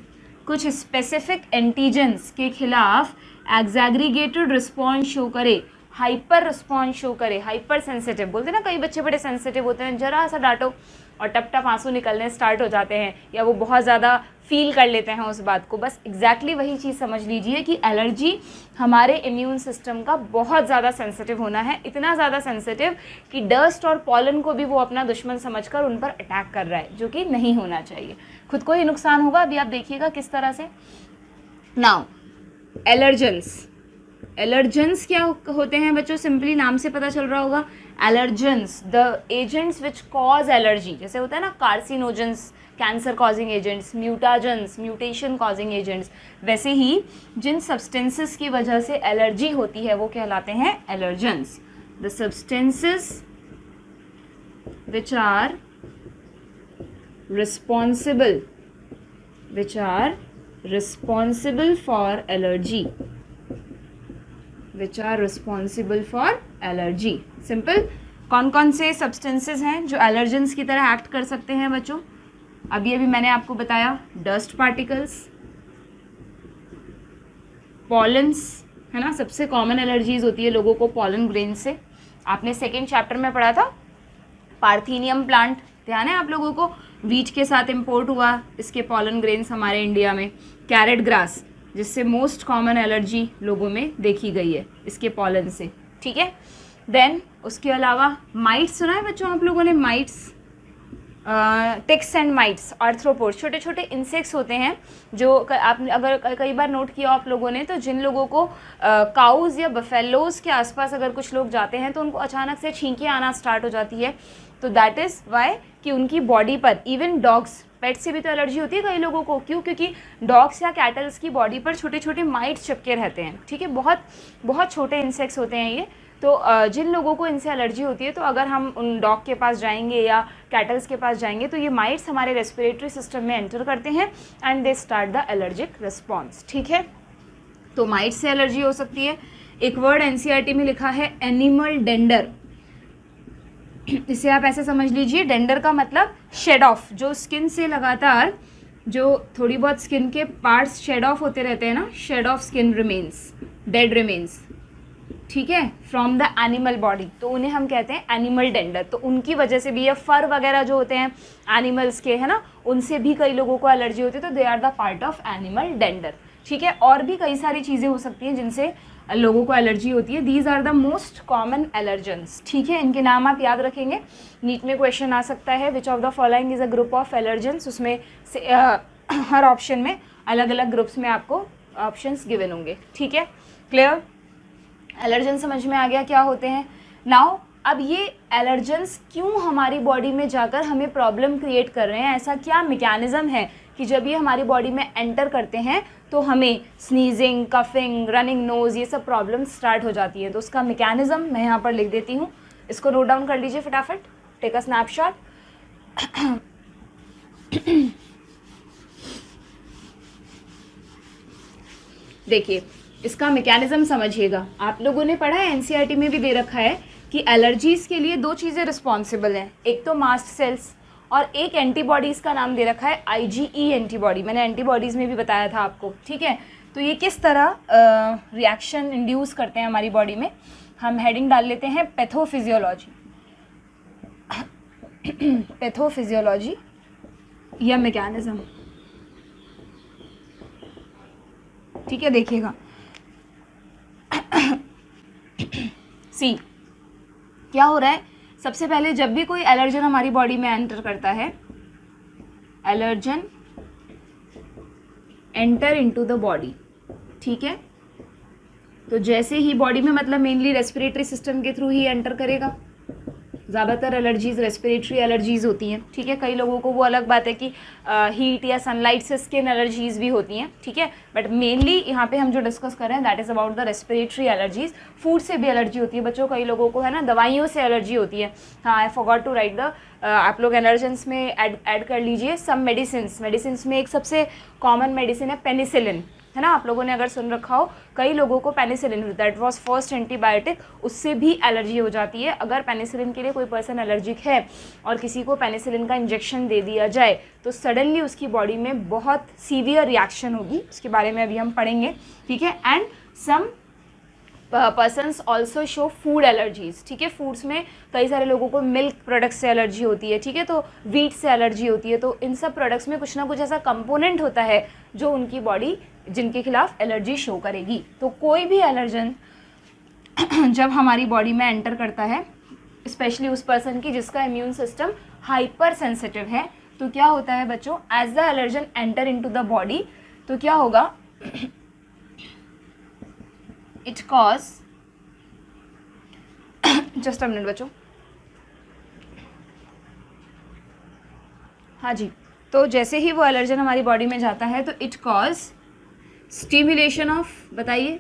कुछ स्पेसिफिक एंटीजेंस के खिलाफ एग्जैग्रीगेटेड रिस्पॉन्स शो करे, हाइपर रिस्पॉन्स शो करे, हाइपर सेंसिटिव बोलते हैं ना, कई बच्चे बड़े सेंसिटिव होते हैं, जरा सा डांटो और टप टप आंसू निकलने स्टार्ट हो जाते हैं, या वो बहुत ज़्यादा फील कर लेते हैं उस बात को। बस एग्जैक्टली वही चीज़ समझ लीजिए कि एलर्जी हमारे इम्यून सिस्टम का बहुत ज़्यादा सेंसिटिव होना है, इतना ज़्यादा सेंसिटिव कि डस्ट और पॉलन को भी वो अपना दुश्मन समझकर उन पर अटैक कर रहा है, जो कि नहीं होना चाहिए। खुद को ही नुकसान होगा। अभी आप देखिएगा किस तरह से। नाउ एलर्जेंस क्या होते हैं बच्चों? सिंपली नाम से पता चल रहा होगा। Allergens the agents which cause allergy, जैसे होता है ना carcinogens, cancer causing agents, mutagens, mutation causing agents, वैसे ही जिन सब्सटेंसेस की वजह से एलर्जी होती है वो कहलाते हैं allergens. The substances which are responsible for allergy, simple. कौन कौन से सब्सटेंसेस हैं जो एलर्जेंस की तरह एक्ट कर सकते हैं बच्चों? अभी मैंने आपको बताया, डस्ट पार्टिकल्स, पॉलन्स, है ना, सबसे कॉमन एलर्जीज होती है लोगों को पॉलन ग्रेन से। आपने सेकेंड चैप्टर में पढ़ा था पार्थेनियम प्लांट, ध्यान है आप लोगों को? वीट के साथ इंपोर्ट हुआ इसके पॉलन ग्रेन्स हमारे इंडिया में। कैरेट ग्रास, जिससे मोस्ट कॉमन एलर्जी लोगों में देखी गई है इसके पॉलन से, ठीक है। देन उसके अलावा माइट्स, सुना है बच्चों आप लोगों ने? Mites, ticks and mites, arthropods, छोटे छोटे इंसेक्ट्स होते हैं जो आपने अगर कई बार नोट किया आप लोगों ने, तो जिन लोगों को काउज या बफेलोज के आसपास अगर कुछ लोग जाते हैं तो उनको अचानक से छींकें आना स्टार्ट हो जाती है। तो दैट इज़ वाई कि उनकी बॉडी पर, इवन डॉग्स, पेट से भी तो एलर्जी होती है कई लोगों को। क्यों? क्योंकि डॉग्स या कैटल्स की बॉडी पर छोटे छोटे माइट्स चिपके रहते हैं, ठीक है। बहुत बहुत छोटे इंसेक्ट्स होते हैं ये। तो जिन लोगों को इनसे एलर्जी होती है, तो अगर हम उन डॉग के पास जाएंगे या कैटल्स के पास जाएंगे तो ये माइट्स हमारे रेस्पिरेटरी सिस्टम में एंटर करते हैं and they start the allergic response, ठीक है। तो माइट्स से एलर्जी हो सकती है। एक वर्ड एनसीईआरटी में लिखा है एनिमल डेंडर, इसे आप ऐसे समझ लीजिए, डेंडर का मतलब शेड ऑफ, जो स्किन से लगातार जो थोड़ी बहुत स्किन के पार्ट्स शेड ऑफ होते रहते हैं ना, shed of skin remains, dead remains, ठीक है, फ्रॉम द एनिमल बॉडी, तो उन्हें हम कहते हैं एनिमल डेंडर। तो उनकी वजह से भी, ये फर वगैरह जो होते हैं एनिमल्स के, है ना, उनसे भी कई लोगों को एलर्जी होती है, तो they are the part of animal dander, ठीक है। और भी कई सारी चीज़ें हो सकती हैं जिनसे लोगों को एलर्जी होती है। These are the most common allergens, ठीक है। इनके नाम आप याद रखेंगे, नीट में क्वेश्चन आ सकता है, which of the following is a group of allergens. उसमें से हर ऑप्शन में अलग अलग ग्रुप्स में आपको ऑप्शंस गिवन होंगे, ठीक है। क्लियर? एलर्जेंस समझ में आ गया क्या होते हैं। नाउ अब ये एलर्जेंस क्यों हमारी बॉडी में जाकर हमें प्रॉब्लम क्रिएट कर रहे हैं? ऐसा क्या मैकेनिज्म है कि जब ये हमारी बॉडी में एंटर करते हैं तो हमें स्नीजिंग, कफिंग, रनिंग नोज़, ये सब प्रॉब्लम स्टार्ट हो जाती है? तो उसका मैकेनिज्म मैं यहाँ पर लिख देती हूँ, इसको नोट डाउन कर लीजिए फटाफट, टेक अ स्नैपशॉट। देखिए इसका मैकेनिज्म समझिएगा। आप लोगों ने पढ़ा है, एनसीईआरटी में भी दे रखा है कि एलर्जीज़ के लिए दो चीज़ें रिस्पॉन्सिबल हैं, एक तो मास्ट सेल्स और एक एंटीबॉडीज़ का नाम दे रखा है आईजीई एंटीबॉडी। मैंने एंटीबॉडीज़ में भी बताया था आपको, ठीक है। तो ये किस तरह रिएक्शन इंड्यूस करते हैं हमारी बॉडी में, हम हेडिंग डाल लेते हैं पैथोफिजियोलॉजी। पैथोफिजियोलॉजी या मैकेनिज्म, ठीक है। देखिएगा सी क्या हो रहा है, सबसे पहले जब भी कोई एलर्जन हमारी बॉडी में एंटर करता है, allergen enter into the body, ठीक है। तो जैसे ही बॉडी में, मतलब मेनली रेस्पिरेटरी सिस्टम के थ्रू ही एंटर करेगा। ज़्यादातर एलर्जीज़ रेस्पिरेटरी एलर्जीज़ होती हैं, ठीक है। कई लोगों को वो अलग बात है कि हीट या सनलाइट से स्किन एलर्जीज़ भी होती हैं, ठीक है। बट मेनली यहाँ पे हम जो डिस्कस कर रहे हैं that is about the respiratory allergies. Food से भी एलर्जी होती है बच्चों, कई लोगों को, है ना, दवाइयों से एलर्जी होती है। हाँ, I forgot to write the, आप लोग एलर्जेंस में ऐड कर लीजिए सम मेडिसिन में एक सबसे कॉमन मेडिसिन है पेनिसिलिन, है ना, आप लोगों ने अगर सुन रखा हो, कई लोगों को penicillin, that was first antibiotic, उससे भी एलर्जी हो जाती है। अगर पेनिसिलिन के लिए कोई पर्सन एलर्जिक है और किसी को पेनिसिलिन का इंजेक्शन दे दिया जाए तो सडनली उसकी बॉडी में बहुत सीवियर रिएक्शन होगी, उसके बारे में अभी हम पढ़ेंगे, ठीक है। And some persons also show food allergies, ठीक है। फूड्स में कई सारे लोगों को मिल्क प्रोडक्ट्स से एलर्जी होती है, ठीक है, तो वीट से एलर्जी होती है। तो इन सब प्रोडक्ट्स में कुछ ना कुछ ऐसा कंपोनेंट होता है जो उनकी बॉडी, जिनके खिलाफ एलर्जी शो करेगी। तो कोई भी एलर्जन जब हमारी बॉडी में एंटर करता है, स्पेशली उस पर्सन की जिसका इम्यून सिस्टम हाइपर सेंसिटिव है, तो क्या होता है बच्चों, as the allergen enter into the body, तो क्या होगा, it cause, just a minute बच्चों, हाँ जी, तो जैसे ही वो एलर्जन हमारी बॉडी में जाता है तो इट कॉज स्टिमुलेशन ऑफ, बताइए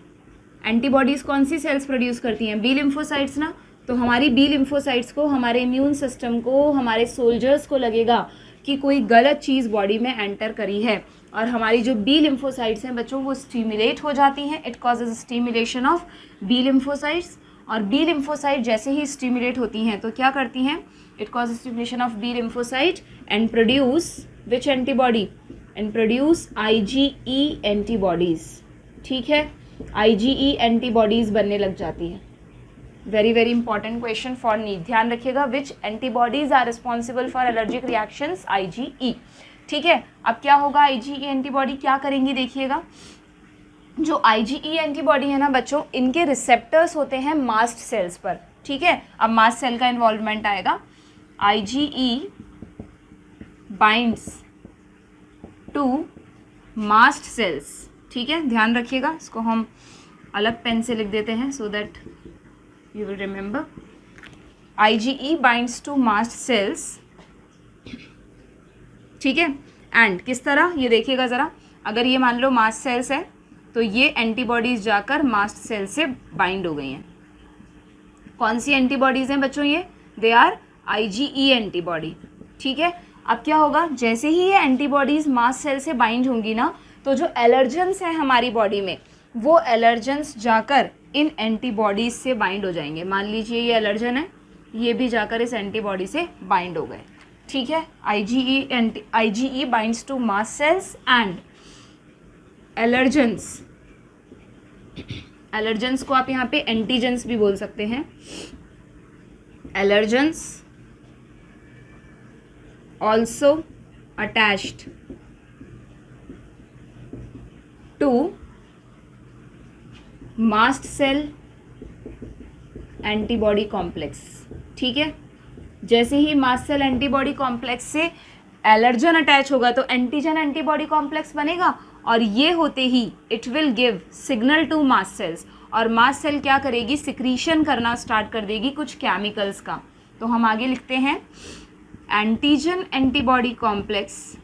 एंटीबॉडीज कौन सी सेल्स प्रोड्यूस करती हैं, बी लिम्फोसाइट्स ना। तो हमारी बी लिम्फोसाइट्स को, हमारे इम्यून सिस्टम को, हमारे सोल्जर्स को लगेगा कि कोई गलत चीज़ बॉडी में एंटर करी है, और हमारी जो बी लिम्फोसाइट्स हैं बच्चों वो स्टिमुलेट हो जाती हैं। It causes stimulation of B lymphocytes, और बी लिम्फोसाइट जैसे ही स्टिमुलेट होती हैं तो क्या करती हैं, it cause stimulation of B lymphocyte and produce which antibody, and produce IgE antibodies, ठीक है, IgE एंटीबॉडीज़ बनने लग जाती है। Very very important question for NEET, ध्यान रखिएगा, which antibodies are responsible for allergic reactions, IgE, ठीक है। अब क्या होगा, IgE एंटीबॉडी क्या करेंगी, देखिएगा, जो IgE एंटीबॉडी है ना बच्चों, इनके रिसेप्टर्स होते हैं मास्ट सेल्स पर, ठीक है। अब मास्ट सेल का इन्वॉल्वमेंट आएगा, IgE binds to mast cells, ठीक है, ध्यान रखिएगा, इसको हम अलग पेन से लिख देते हैं so that you will remember, IgE binds to mast cells, ठीक है। एंड किस तरह, ये देखिएगा ज़रा, अगर ये मान लो मास्ट सेल्स है तो ये एंटीबॉडीज़ जाकर मास्ट सेल से बाइंड हो गई हैं। कौन सी एंटीबॉडीज़ हैं बच्चों ये, दे आर IgE एंटीबॉडी, ठीक है। अब क्या होगा, जैसे ही ये एंटीबॉडीज़ मास्ट सेल से बाइंड होंगी ना, तो जो एलर्जेंस हैं हमारी बॉडी में, वो एलर्जेंस जाकर इन एंटीबॉडीज से बाइंड हो जाएंगे। मान लीजिए ये एलर्जन है, ये भी जाकर इस एंटीबॉडी से बाइंड हो गए, ठीक है। IgE binds to mast cells and allergens, allergens को आप यहाँ पे एंटीजेंस भी बोल सकते हैं, allergens also attached to mast cell antibody complex, ठीक है। जैसे ही मास्ट सेल एंटीबॉडी कॉम्प्लेक्स से एलर्जन अटैच होगा तो एंटीजन एंटीबॉडी कॉम्प्लेक्स बनेगा, और ये होते ही it will give signal to mast cells, और मास्ट सेल क्या करेगी, सिक्रीशन करना स्टार्ट कर देगी कुछ केमिकल्स का। तो हम आगे लिखते हैं, antigen antibody complex,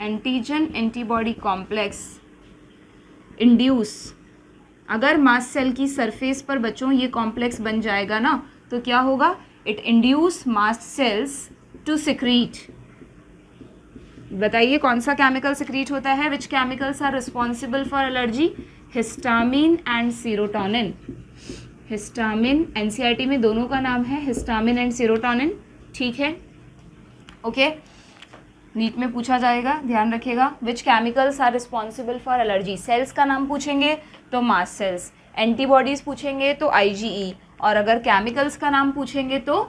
antigen antibody complex induce, अगर मास्ट सेल की सरफेस पर बच्चों ये कॉम्प्लेक्स बन जाएगा ना, तो क्या होगा, it induce mast cells to secrete, बताइए कौन सा केमिकल सिक्रीट होता है, which chemicals are responsible for allergy, histamine and serotonin. Histamine, NCERT में दोनों का नाम है हिस्टामिन एंड सीरोटोनिन, ठीक है, ओके। नीट में पूछा जाएगा, ध्यान रखिएगा, which chemicals are responsible for allergy, cells का नाम पूछेंगे तो मास्ट सेल्स, एंटीबॉडीज़ पूछेंगे तो IgE, और अगर केमिकल्स का नाम पूछेंगे तो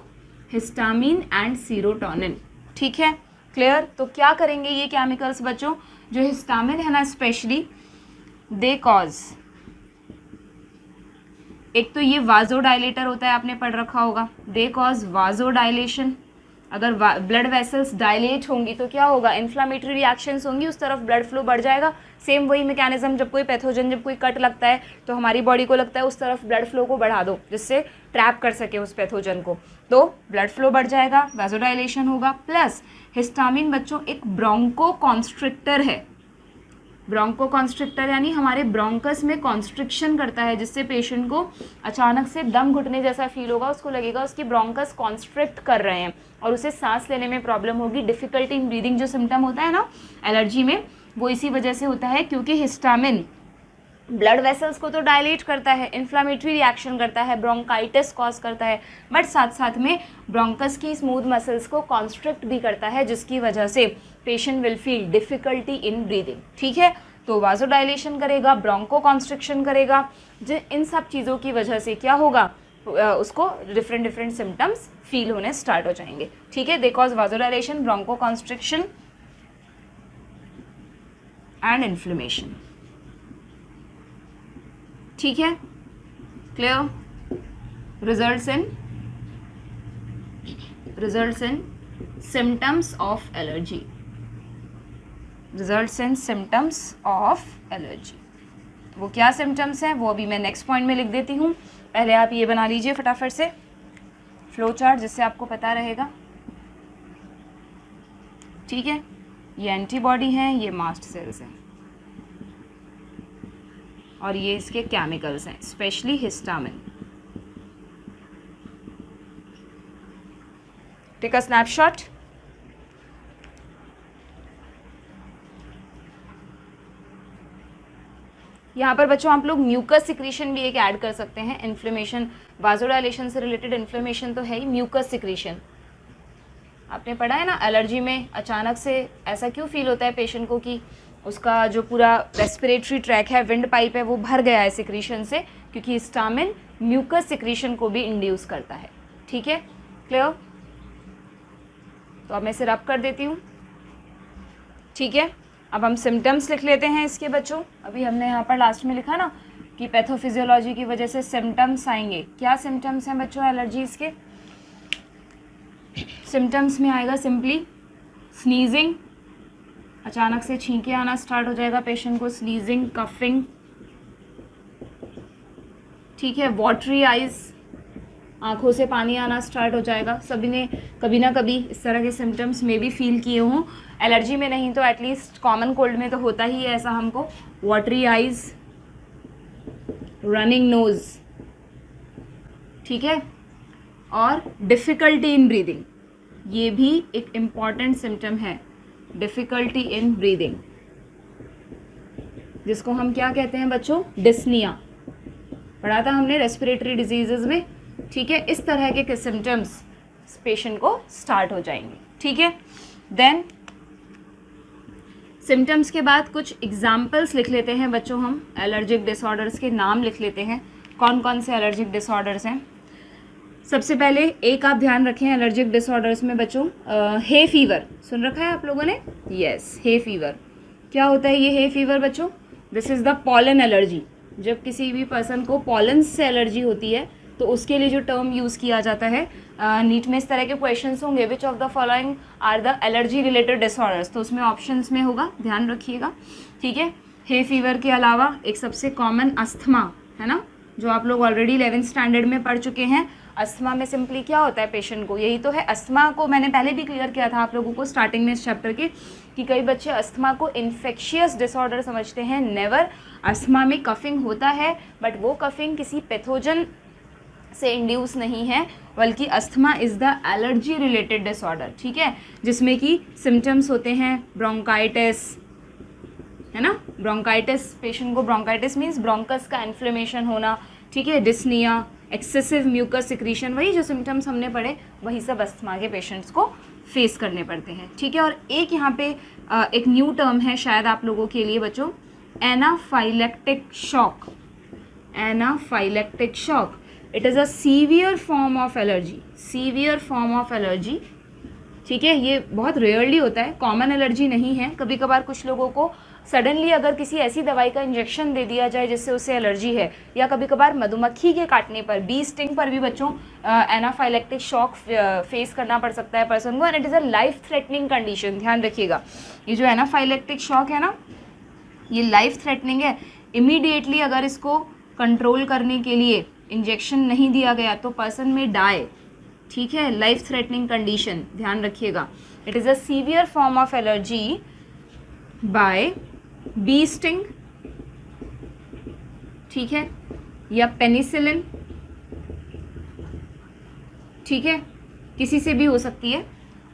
हिस्टामिन एंड सीरोटोनिन, ठीक है, क्लियर। तो क्या करेंगे ये केमिकल्स बच्चों, जो हिस्टामिन है ना स्पेशली, दे कॉज, एक तो ये वाजोडाइलेटर होता है, आपने पढ़ रखा होगा, दे कॉज वाजोडाइलेशन, अगर ब्लड वेसल्स डायलेट होंगी तो क्या होगा, इन्फ्लामेटरी रिएक्शंस होंगी, उस तरफ ब्लड फ्लो बढ़ जाएगा। सेम वही मैकेनिज्म, जब कोई पैथोजन, जब कोई कट लगता है तो हमारी बॉडी को लगता है उस तरफ ब्लड फ्लो को बढ़ा दो जिससे ट्रैप कर सके उस पैथोजन को, तो ब्लड फ्लो बढ़ जाएगा, वाजोडाइलेशन होगा। प्लस हिस्टामिन बच्चों एक ब्रोंको कॉन्स्ट्रिक्टर है, ब्रोंको कॉन्स्ट्रिक्टर यानी हमारे ब्रोंकस में कॉन्स्ट्रिक्शन करता है, जिससे पेशेंट को अचानक से दम घुटने जैसा फील होगा, उसको लगेगा उसकी ब्रोंकस कॉन्स्ट्रिक्ट कर रहे हैं और उसे सांस लेने में प्रॉब्लम होगी, डिफिकल्टी इन ब्रीदिंग जो सिम्टम होता है ना एलर्जी में, वो इसी वजह से होता है क्योंकि हिस्टामिन ब्लड वेसल्स को तो डायलेट करता है, इन्फ्लामेटरी रिएक्शन करता है, ब्रोंकाइटिस कॉज करता है, बट साथ साथ में ब्रोंकस की स्मूथ मसल्स को कॉन्स्ट्रिक्ट भी करता है, जिसकी वजह से patient will feel difficulty in breathing. ठीक है, तो वाजोडाइलेशन करेगा, ब्रोंको कॉन्स्ट्रिक्शन करेगा, इन सब चीज़ों की वजह से क्या होगा, उसको डिफरेंट सिम्टम्स फील होने स्टार्ट हो जाएंगे। ठीक है, they cause vasodilation, bronchoconstriction and inflammation. ठीक है, clear? Results in symptoms of allergy, results in symptoms of allergy. वो क्या सिम्टम्स हैं वो अभी मैं नेक्स्ट पॉइंट में लिख देती हूँ। पहले आप ये बना लीजिए फटाफट से फ्लो चार्ट, जिससे आपको पता रहेगा। ठीक है, ये एंटीबॉडी हैं, ये मास्ट सेल्स हैं, और ये इसके केमिकल्स हैं, specially histamine. Take a snapshot. यहाँ पर बच्चों आप लोग म्यूकस सिक्रीशन भी एक ऐड कर सकते हैं। इन्फ्लेमेशन, वाजोडाइलेशन से रिलेटेड इन्फ्लेमेशन तो है ही, म्यूकस सिक्रीशन आपने पढ़ा है ना, एलर्जी में अचानक से ऐसा क्यों फील होता है पेशेंट को कि उसका जो पूरा रेस्पिरेटरी ट्रैक है, विंड पाइप है, वो भर गया है सिक्रीशन से, क्योंकि हिस्टामिन म्यूकस सिक्रीशन को भी इंड्यूस करता है। ठीक है, क्लियर? तो अब मैं इसे रब कर देती हूँ। ठीक है, अब हम सिम्टम्स लिख लेते हैं इसके बच्चों। अभी हमने यहाँ पर लास्ट में लिखा ना कि पैथोफिजियोलॉजी की वजह से सिम्टम्स आएंगे। क्या सिम्टम्स हैं बच्चों एलर्जीज़ के? सिम्टम्स में आएगा सिंपली स्नीजिंग, अचानक से छींके आना स्टार्ट हो जाएगा पेशेंट को, स्नीजिंग, कफिंग। ठीक है, वाटरी आइज, आँखों से पानी आना स्टार्ट हो जाएगा। सभी ने कभी ना कभी इस तरह के सिम्टम्स में भी फील किए हों, एलर्जी में नहीं तो एटलीस्ट कॉमन कोल्ड में तो होता ही है ऐसा हमको। वाटरी आइज, रनिंग नोज, ठीक है, और डिफ़िकल्टी इन ब्रीदिंग, ये भी एक इम्पॉर्टेंट सिम्टम है, डिफ़िकल्टी इन ब्रीदिंग, जिसको हम क्या कहते हैं बच्चों? डिस्निया। पढ़ा था हमने रेस्पिरेटरी डिजीज़ में। ठीक है, इस तरह के सिम्टम्स पेशेंट को स्टार्ट हो जाएंगे। ठीक है, देन सिम्टम्स के बाद कुछ एग्जाम्पल्स लिख लेते हैं बच्चों, हम एलर्जिक डिसऑर्डर्स के नाम लिख लेते हैं, कौन कौन से एलर्जिक डिसऑर्डर्स हैं। सबसे पहले एक आप ध्यान रखें एलर्जिक डिसऑर्डर्स में बच्चों, हे फीवर सुन रखा है आप लोगों ने? Yes, hay fever. क्या होता है ये हे फीवर बच्चों? This is the pollen allergy. जब किसी भी पर्सन को पॉलन से एलर्जी होती है तो उसके लिए जो टर्म यूज़ किया जाता है, नीट में इस तरह के क्वेश्चंस होंगे, which of the following are the allergy related disorders, तो उसमें ऑप्शंस में होगा, ध्यान रखिएगा। ठीक है, हे फीवर के अलावा एक सबसे कॉमन अस्थमा है ना, जो आप लोग ऑलरेडी 11th स्टैंडर्ड में पढ़ चुके हैं। अस्थमा में सिंपली क्या होता है पेशेंट को, यही तो है। अस्थमा को मैंने पहले भी क्लियर किया था आप लोगों को स्टार्टिंग में इस चैप्टर के, कि कई बच्चे अस्थमा को इन्फेक्शियस डिसऑर्डर समझते हैं। नेवर, अस्थमा में कफिंग होता है, बट वो कफिंग किसी पैथोजन से इंड्यूस नहीं है, बल्कि asthma is the allergy related disorder. ठीक है, जिसमें कि सिम्टम्स होते हैं ब्रोंकाइटिस, है ना, ब्रोंकाइटिस, पेशेंट को ब्रोंकाइटिस मीन्स ब्रोंकस का इन्फ्लेमेशन होना। ठीक है, डिस्निया, एक्सेसिव म्यूकस सिक्रीशन, वही जो सिम्टम्स हमने पढ़े वही सब अस्थमा के पेशेंट्स को फेस करने पड़ते हैं। ठीक है, और एक यहाँ पे एक न्यू टर्म है शायद आप लोगों के लिए बच्चों, anaphylactic shock. Anaphylactic shock, it is a severe form of allergy, severe form of allergy. ठीक है, ये बहुत रेयरली होता है, कॉमन एलर्जी नहीं है। कभी कभार कुछ लोगों को सडनली अगर किसी ऐसी दवाई का इंजेक्शन दे दिया जाए जिससे उसे एलर्जी है, या कभी कभार मधुमक्खी के काटने पर, बी स्टिंग पर भी बच्चों एनाफाइलेक्टिक शॉक फेस करना पड़ सकता है पर्सन को, and it is a life threatening condition. ध्यान रखिएगा, ये जो एनाफाइलेक्टिक शॉक है ना, ये लाइफ थ्रेटनिंग है। इमीडिएटली अगर इसको कंट्रोल करने के लिए इंजेक्शन नहीं दिया गया तो पर्सन में डाई। ठीक है, लाइफ थ्रेटनिंग कंडीशन, ध्यान रखिएगा। It is a severe form of allergy by bee sting, ठीक है, या पेनिसिलिन। ठीक है, किसी से भी हो सकती है।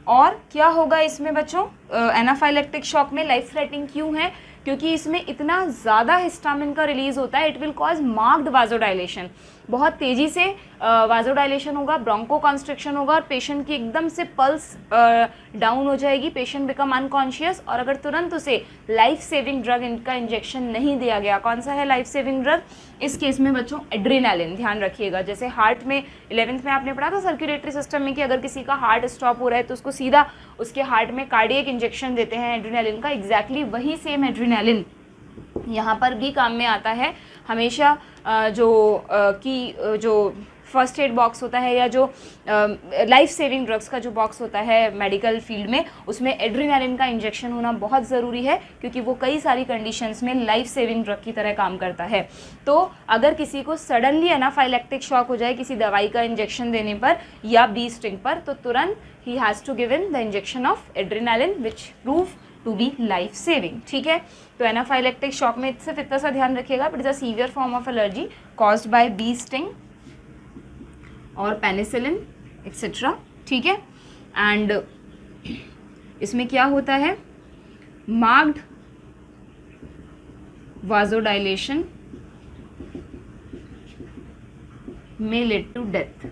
और क्या होगा इसमें बच्चों, एनाफाइलेक्टिक शॉक में लाइफ थ्रेटनिंग क्यों है? क्योंकि इसमें इतना ज़्यादा हिस्टामिन का रिलीज़ होता है, इट विल कॉज मार्क्ड वाजोडाइलेशन, बहुत तेज़ी से वाजोडाइलेशन होगा, ब्रोंको कॉन्स्ट्रिक्शन होगा और पेशेंट की एकदम से पल्स डाउन हो जाएगी, पेशेंट बिकम अनकॉन्शियस। और अगर तुरंत उसे लाइफ सेविंग ड्रग इनका इंजेक्शन नहीं दिया गया, कौन सा है लाइफ सेविंग ड्रग? इस केस में बच्चों एड्रेनालिन, ध्यान रखिएगा। जैसे हार्ट में 11th में आपने पढ़ा था सर्कुलेटरी सिस्टम में कि अगर किसी का हार्ट स्टॉप हो रहा है तो उसको सीधा उसके हार्ट में कार्डियक इंजेक्शन देते हैं एड्रेनालिन का, एग्जैक्टली वही सेम एड्रेनालिन यहाँ पर भी काम में आता है। हमेशा जो फर्स्ट एड बॉक्स होता है या जो लाइफ सेविंग ड्रग्स का जो बॉक्स होता है मेडिकल फील्ड में, उसमें एड्रेनालिन का इंजेक्शन होना बहुत ज़रूरी है, क्योंकि वो कई सारी कंडीशंस में लाइफ सेविंग ड्रग की तरह काम करता है। तो अगर किसी को सडनली एनाफाइलेक्टिक शॉक हो जाए किसी दवाई का इंजेक्शन देने पर या बी स्टिंग पर, तो तुरंत ही has to give in the injection of adrenaline which prove to be life saving. ठीक है, तो एनाफाइलेक्टिक शॉक में सिर्फ इतना सा ध्यान रखिएगा, it is a severe form of allergy caused by bee sting और पेनिसिलिन एक्सेट्रा। ठीक है, एंड इसमें क्या होता है, marked vasodilation may lead to death.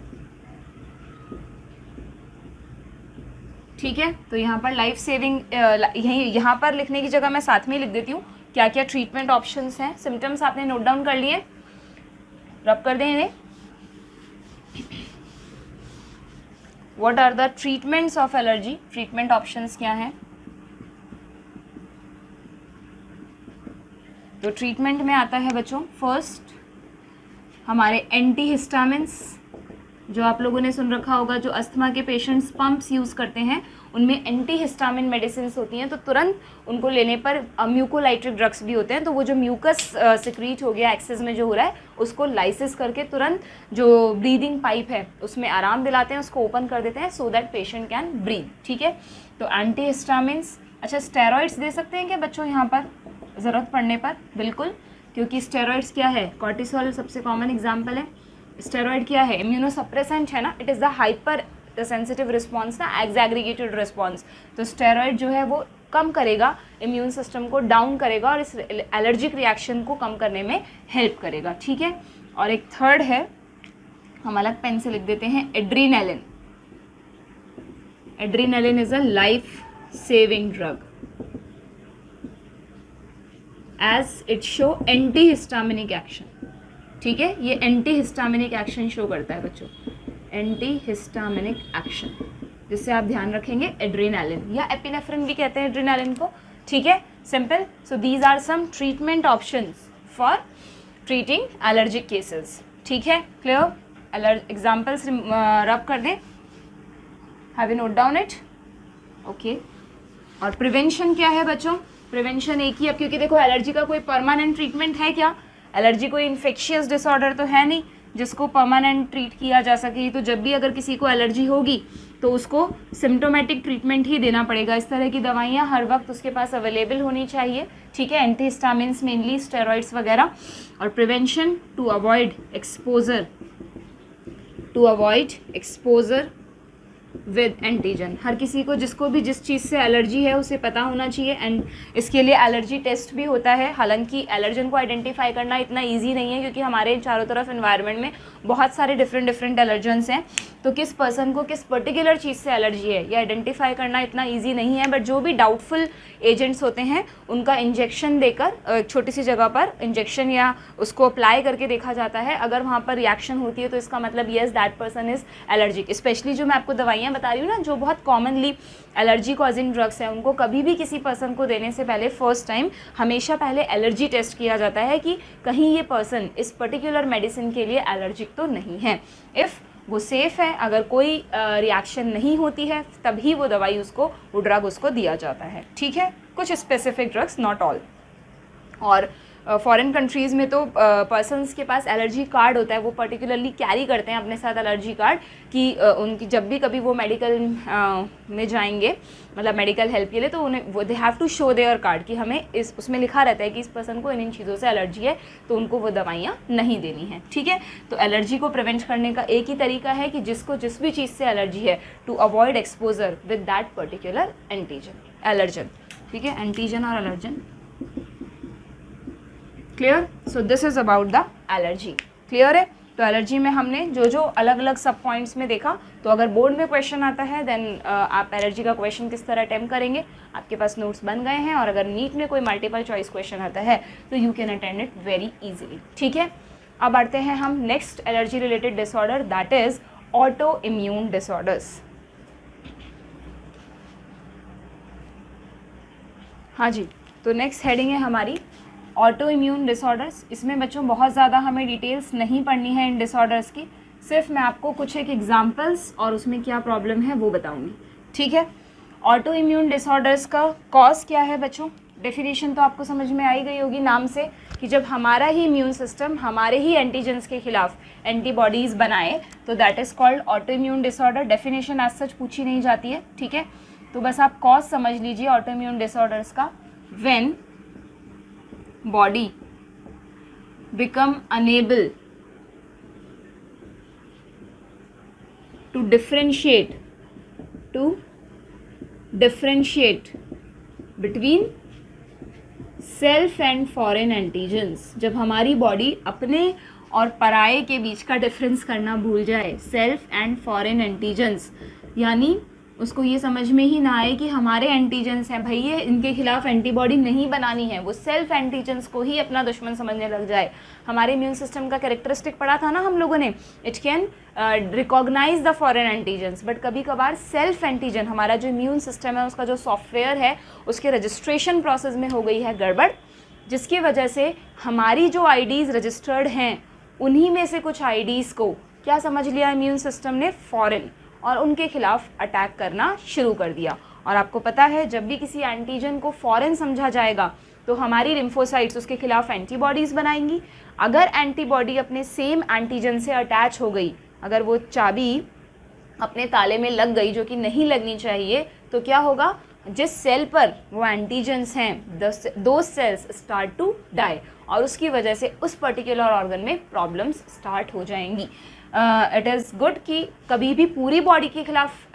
ठीक है, तो यहाँ पर लाइफ सेविंग यहाँ पर लिखने की जगह मैं साथ में लिख देती हूँ क्या क्या ट्रीटमेंट ऑप्शंस हैं। सिम्टम्स आपने नोट डाउन कर लिए, रब कर दें इन्हें। What are the treatments of allergy, treatment options क्या हैं? तो ट्रीटमेंट में आता है बच्चों फर्स्ट हमारे एंटीहिस्टामिन्स, जो आप लोगों ने सुन रखा होगा, जो अस्थमा के पेशेंट्स पंप्स यूज़ करते हैं उनमें एंटीहिस्टामिन मेडिसिन होती हैं, तो तुरंत उनको लेने पर म्यूकोलाइट्रिक ड्रग्स भी होते हैं, तो वो जो म्यूकस सिक्रीट हो गया एक्सेस में जो हो रहा है उसको लाइसिस करके तुरंत जो ब्रीदिंग पाइप है उसमें आराम दिलाते हैं, उसको ओपन कर देते हैं so that patient can breathe. ठीक है, तो एंटीहिस्टामिन्स। अच्छा, स्टेरॉइड्स दे सकते हैं क्या बच्चों यहाँ पर ज़रूरत पड़ने पर? बिल्कुल, क्योंकि स्टेरॉइड्स क्या है, कॉर्टिसोल सबसे कॉमन एग्जाम्पल है। स्टेरॉइड क्या है, इम्यूनोसप्रेसेंट है ना, it is the hyper sensitive response ना, एग्जैग्रीगेटेड रिस्पॉन्स। तो स्टेरॉइड जो है वो कम करेगा, इम्यून सिस्टम को डाउन करेगा और इस एलर्जिक रिएक्शन को कम करने में हेल्प करेगा। ठीक है, और एक थर्ड है, हम अलग पेन से लिख देते हैं, adrenaline. Adrenaline is a life saving drug as it show antihistaminic action. ठीक है, ये एंटीहिस्टामिनिक एक्शन शो करता है बच्चों, एंटीहिस्टामिनिक एक्शन, जिससे आप ध्यान रखेंगे एड्रेनालिन या एपिनेफ्रिन भी कहते हैं एड्रेनालिन को। ठीक है, simple. So these are some treatment options for treating allergic cases. ठीक है, क्लियर? एग्जाम्पल्स रब कर दें, have you note down it? Okay. और प्रिवेंशन क्या है बच्चों? प्रिवेंशन एक ही, अब क्योंकि देखो एलर्जी का कोई परमानेंट ट्रीटमेंट है क्या? एलर्जी कोई इन्फेक्शियस डिसऑर्डर तो है नहीं जिसको परमानेंट ट्रीट किया जा सके। तो जब भी अगर किसी को एलर्जी होगी तो उसको सिम्टोमेटिक ट्रीटमेंट ही देना पड़ेगा। इस तरह की दवाइयाँ हर वक्त उसके पास अवेलेबल होनी चाहिए। ठीक है, एंटीहिस्टामिन्स मेनली, स्टेरॉइड्स वगैरह। और prevention to avoid exposure with antigen. हर किसी को, जिसको भी जिस चीज़ से एलर्जी है उसे पता होना चाहिए, एंड इसके लिए एलर्जी टेस्ट भी होता है। हालांकि एलर्जन को आइडेंटिफाई करना इतना इजी नहीं है, क्योंकि हमारे चारों तरफ एनवायरनमेंट में बहुत सारे डिफरेंट एलर्जन्स हैं, तो किस पर्सन को किस पर्टिकुलर चीज़ से एलर्जी है ये आइडेंटिफाई करना इतना ईजी नहीं है। बट जो भी डाउटफुल एजेंट्स होते हैं उनका इंजेक्शन देकर, छोटी सी जगह पर इंजेक्शन या उसको अप्लाई करके देखा जाता है। अगर वहाँ पर रिएक्शन होती है तो इसका मतलब yes that person is allergic. Specially जो मैं आपको दवाइयाँ बता रही हूँ ना, जो बहुत कॉमनली एलर्जी कॉजिंग ड्रग्स हैं, उनको कभी भी किसी पर्सन को देने से पहले फर्स्ट टाइम हमेशा पहले एलर्जी टेस्ट किया जाता है कि कहीं ये पर्सन इस पर्टिकुलर मेडिसिन के लिए एलर्जिक तो नहीं है। इफ़ वो सेफ़ है, अगर कोई रिएक्शन नहीं होती है, तभी वो दवाई उसको, वो ड्रग उसको दिया जाता है। ठीक है, कुछ स्पेसिफिक ड्रग्स, नॉट ऑल। और फॉरेन कंट्रीज़ में तो पर्सन्स के पास एलर्जी कार्ड होता है, वो पर्टिकुलरली कैरी करते हैं अपने साथ एलर्जी कार्ड कि उनकी जब भी कभी वो मेडिकल में जाएंगे, मतलब मेडिकल हेल्प के लिए, तो उन्हें वो they have to show their card कि हमें उसमें लिखा रहता है कि इस पर्सन को इन चीज़ों से एलर्जी है, तो उनको वो दवाइयाँ नहीं देनी है। ठीक है, तो एलर्जी को प्रिवेंट करने का एक ही तरीका है कि जिसको जिस भी चीज़ से एलर्जी है, to avoid exposure with that particular antigen allergen. ठीक है, एंटीजन और allergen. Clear? So this is about the allergy. Clear है? तो एलर्जी में हमने जो जो अलग अलग सब पॉइंट्स में देखा, तो अगर बोर्ड में क्वेश्चन आता है देन आप एलर्जी का क्वेश्चन किस तरह अटेम्प्ट करेंगे, आपके पास नोट्स बन गए हैं। और अगर नीट में कोई मल्टीपल चॉइस क्वेश्चन आता है तो you can attend it very easily. ठीक है, अब बढ़ते हैं हम next allergy related disorder, that is autoimmune disorders. हाँ जी, तो नेक्स्ट हेडिंग है हमारी ऑटो इम्यून डिसऑर्डर्स। इसमें बच्चों बहुत ज़्यादा हमें डिटेल्स नहीं पढ़नी है इन डिसऑर्डर्स की, सिर्फ मैं आपको कुछ एक एग्जांपल्स और उसमें क्या प्रॉब्लम है वो बताऊंगी। ठीक है, ऑटो इम्यून डिसऑर्डर्स का कॉज क्या है बच्चों? डेफिनेशन तो आपको समझ में आई गई होगी नाम से, कि जब हमारा ही इम्यून सिस्टम हमारे ही एंटीजेंस के खिलाफ एंटीबॉडीज़ बनाए तो that is called autoimmune disorder. Definition as such पूछी नहीं जाती है। ठीक है, तो बस आप कॉज समझ लीजिए ऑटो इम्यून डिसऑर्डर्स का। When body become unable to differentiate between self and foreign antigens. जब हमारी बॉडी अपने और पराये के बीच का डिफरेंस करना भूल जाए, सेल्फ एंड फॉरेन एंटीजेंस, यानी उसको ये समझ में ही ना आए कि हमारे एंटीजेंस हैं भाई, ये इनके खिलाफ एंटीबॉडी नहीं बनानी है, वो सेल्फ एंटीजेंस को ही अपना दुश्मन समझने लग जाए। हमारे इम्यून सिस्टम का कैरेक्टरिस्टिक पढ़ा था ना हम लोगों ने, it can recognise the foreign antigens, but कभी कभार सेल्फ एंटीजन, हमारा जो इम्यून सिस्टम है उसका जो सॉफ्टवेयर है उसके रजिस्ट्रेशन प्रोसेस में हो गई है गड़बड़, जिसकी वजह से हमारी जो आईडीज़ रजिस्टर्ड हैं उन्हीं में से कुछ आईडीज़ को क्या समझ लिया इम्यून सिस्टम ने, फॉरेन, और उनके खिलाफ अटैक करना शुरू कर दिया। और आपको पता है जब भी किसी एंटीजन को फॉरेन समझा जाएगा तो हमारी लिम्फोसाइट्स उसके खिलाफ एंटीबॉडीज़ बनाएंगी। अगर एंटीबॉडी अपने सेम एंटीजन से अटैच हो गई, अगर वो चाबी अपने ताले में लग गई जो कि नहीं लगनी चाहिए, तो क्या होगा, जिस सेल पर वो एंटीजेंस हैं दो सेल्स स्टार्ट टू डाई, और उसकी वजह से उस पर्टिकुलर ऑर्गन में प्रॉब्लम्स स्टार्ट हो जाएंगी। इट इज़ गुड कि कभी भी पूरी बॉडी के खिलाफ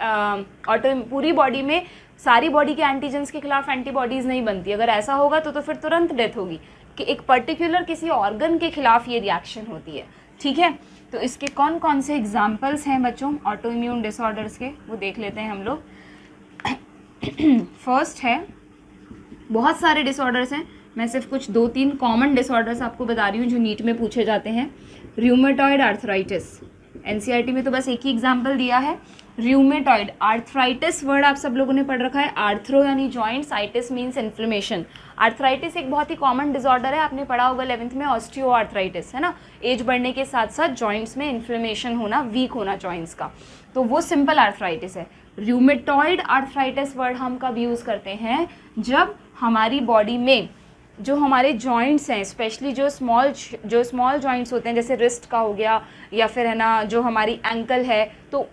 पूरी बॉडी में सारी बॉडी के एंटीजेंस के खिलाफ एंटीबॉडीज़ नहीं बनती। अगर ऐसा होगा तो फिर तुरंत डेथ होगी, कि एक पर्टिकुलर किसी ऑर्गन के खिलाफ ये रिएक्शन होती है। ठीक है, तो इसके कौन कौन से एग्जाम्पल्स हैं बच्चों ऑटो इम्यून डिसऑर्डर्स के, वो देख लेते हैं हम लोग। फर्स्ट है, बहुत सारे डिसऑर्डर्स हैं, मैं सिर्फ कुछ 2-3 कॉमन डिसऑर्डर्स आपको बता रही हूँ जो नीट में पूछे जाते हैं। रूमेटॉइड आर्थराइटिस, एनसीईआरटी में तो बस एक ही एग्जाम्पल दिया है। रूमेटॉइड आर्थराइटिस वर्ड आप सब लोगों ने पढ़ रखा है, आर्थ्रो यानी joints, itis means inflammation. Arthritis एक बहुत ही कॉमन डिसऑर्डर है, आपने पढ़ा होगा 11th में, ऑस्टियो आर्थराइटिस, है ना, एज बढ़ने के साथ साथ जॉइंट्स में इन्फ्लेमेशन होना, वीक होना जॉइंट्स का, तो वो सिंपल आर्थराइटिस है। रूमेटॉइड आर्थराइटिस वर्ड हम कब यूज़ करते हैं, जब हमारी बॉडी में जो हमारे जॉइंट्स हैं, स्पेशली जो स्मॉल जॉइंट्स होते हैं, जैसे रिस्ट का हो गया या फिर है ना जो हमारी एंकल है, तो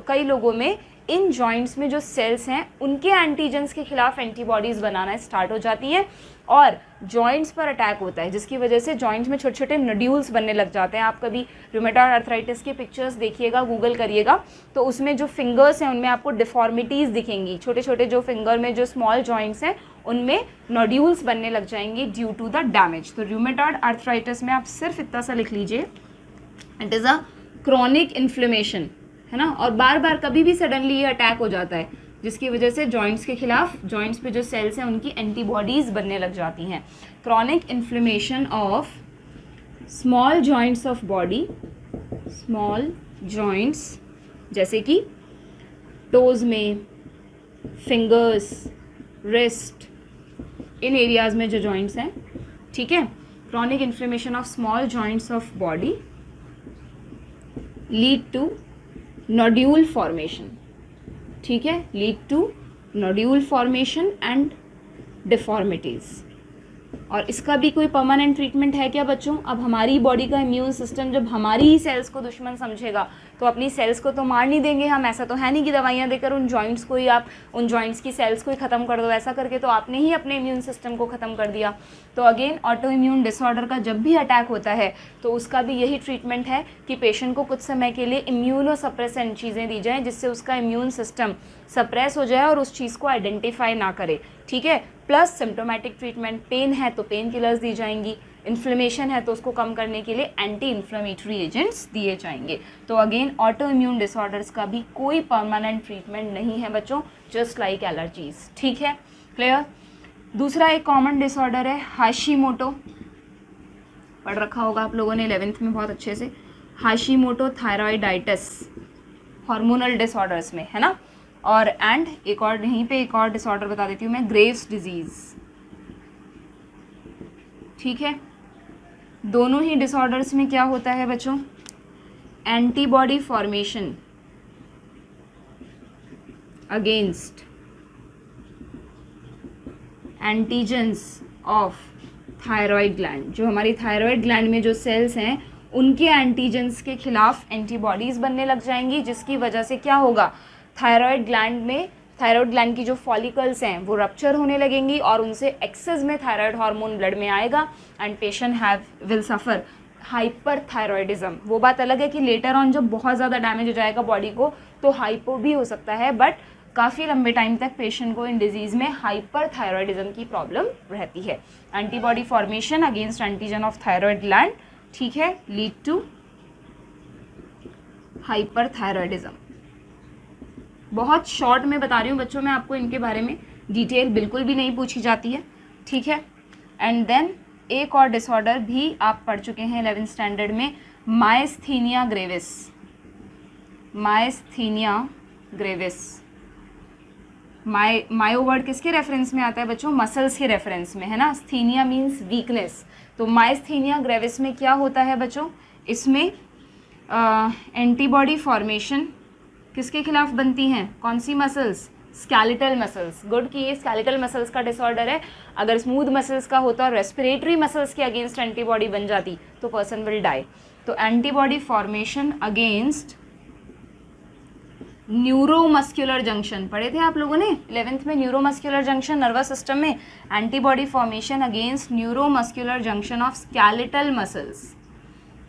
कई लोगों में इन जॉइंट्स में जो सेल्स हैं उनके एंटीजेंस के खिलाफ एंटीबॉडीज़ बनाना स्टार्ट हो जाती हैं और जॉइंट्स पर अटैक होता है, जिसकी वजह से जॉइंट्स में छोटे छोटे नड्यूल्स बनने लग जाते हैं। आप कभी रूमेटॉइड आर्थराइटिस के पिक्चर्स देखिएगा, गूगल करिएगा, तो उसमें जो फिंगर्स हैं उनमें आपको डिफॉर्मिटीज़ दिखेंगी, छोटे छोटे जो फिंगर में जो स्मॉल जॉइंट्स हैं उनमें नोड्यूल्स बनने लग जाएंगे ड्यू टू द डैमेज। तो रूमेटॉइड आर्थराइटिस में आप सिर्फ इतना सा लिख लीजिए, it is a chronic inflammation, है ना, और बार बार कभी भी सडनली ये अटैक हो जाता है, जिसकी वजह से जॉइंट्स के खिलाफ, जॉइंट्स पे जो सेल्स हैं उनकी एंटीबॉडीज़ बनने लग जाती हैं। Chronic inflammation of small joints of body, small joints जैसे कि टोज़ में, फिंगर्स, रिस्ट, इन एरियाज़ में जो जॉइंट्स हैं, ठीक है, chronic inflammation of small joints of body lead to nodule formation, ठीक है, lead to nodule formation and deformities. और इसका भी कोई परमानेंट ट्रीटमेंट है क्या बच्चों? अब हमारी बॉडी का इम्यून सिस्टम जब हमारी ही सेल्स को दुश्मन समझेगा तो अपनी सेल्स को तो मार नहीं देंगे हम, ऐसा तो है नहीं कि दवाइयाँ देकर उन जॉइंट्स को ही आप उन जॉइंट्स की सेल्स को ही ख़त्म कर दो, ऐसा करके तो आपने ही अपने इम्यून सिस्टम को ख़त्म कर दिया। तो अगेन ऑटो इम्यून डिसऑर्डर का जब भी अटैक होता है तो उसका भी यही ट्रीटमेंट है कि पेशेंट को कुछ समय के लिए इम्यूनो सप्रेसेंट चीज़ें दी जाएँ जिससे उसका इम्यून सिस्टम सप्रेस हो जाए और उस चीज़ को आइडेंटिफाई ना करे, ठीक है। प्लस सिम्टोमेटिक ट्रीटमेंट, पेन है तो पेन किलर्स दी जाएंगी, इन्फ्लेमेशन है तो उसको कम करने के लिए एंटी इन्फ्लेमेटरी एजेंट्स दिए जाएंगे। तो अगेन ऑटो इम्यून डिसऑर्डर्स का भी कोई परमानेंट ट्रीटमेंट नहीं है बच्चों, जस्ट लाइक एलर्जीज। ठीक है, क्लियर। दूसरा एक कॉमन डिसऑर्डर है हाशिमोटो, पढ़ रखा होगा आप लोगों ने 11th में बहुत अच्छे से, हाशिमोटो थायराइडाइटिस, हार्मोनल डिसऑर्डर्स में, है ना। और एंड एक और यहीं पे एक और डिसऑर्डर बता देती हूँ मैं, ग्रेव्स डिजीज। ठीक है, दोनों ही डिसऑर्डर्स में क्या होता है बच्चों, antibody formation against antigens of thyroid gland. जो हमारी थायराइड ग्लैंड में जो सेल्स हैं उनके एंटीजेंस के खिलाफ एंटीबॉडीज़ बनने लग जाएंगी, जिसकी वजह से क्या होगा, थायराइड ग्लैंड में, थायराइड ग्लैंड की जो फॉलिकल्स हैं वो रप्चर होने लगेंगी और उनसे एक्सेस में थायराइड हार्मोन ब्लड में आएगा and patient will suffer hyper thyroidism. वो बात अलग है कि लेटर ऑन जब बहुत ज़्यादा डैमेज हो जाएगा बॉडी को तो हाइपो भी हो सकता है, बट काफ़ी लंबे टाइम तक पेशेंट को इन डिजीज़ में हाइपर थायराइडिज्म की प्रॉब्लम रहती है। Antibody formation against antigen of thyroid gland, ठीक है, लीड टू हाइपर थायराइडिज्म। बहुत शॉर्ट में बता रही हूँ बच्चों मैं आपको, इनके बारे में डिटेल बिल्कुल भी नहीं पूछी जाती है। ठीक है, एंड देन एक और डिसऑर्डर भी आप पढ़ चुके हैं 11th स्टैंडर्ड में, मायस्थीनिया ग्रेविस। मायस्थीनिया ग्रेविस, मायो वर्ड किसके रेफरेंस में आता है बच्चों, मसल्स के रेफरेंस में, है ना। स्थीनिया मीन्स वीकनेस। तो मायस्थीनिया ग्रेविस में क्या होता है बच्चों, इसमें एंटीबॉडी फॉर्मेशन किसके खिलाफ बनती हैं, कौन सी मसल्स, स्केलेटल मसल्स। गुड कि ये स्केलेटल मसल्स का डिसऑर्डर है। अगर स्मूथ मसल्स का होता और रेस्पिरेटरी मसल्स के अगेंस्ट एंटीबॉडी बन जाती तो पर्सन विल डाई। तो antibody formation against neuromuscular junction, पढ़े थे आप लोगों ने 11th में, न्यूरोमस्कुलर जंक्शन नर्वस सिस्टम में, antibody formation against neuromuscular junction of skeletal muscles.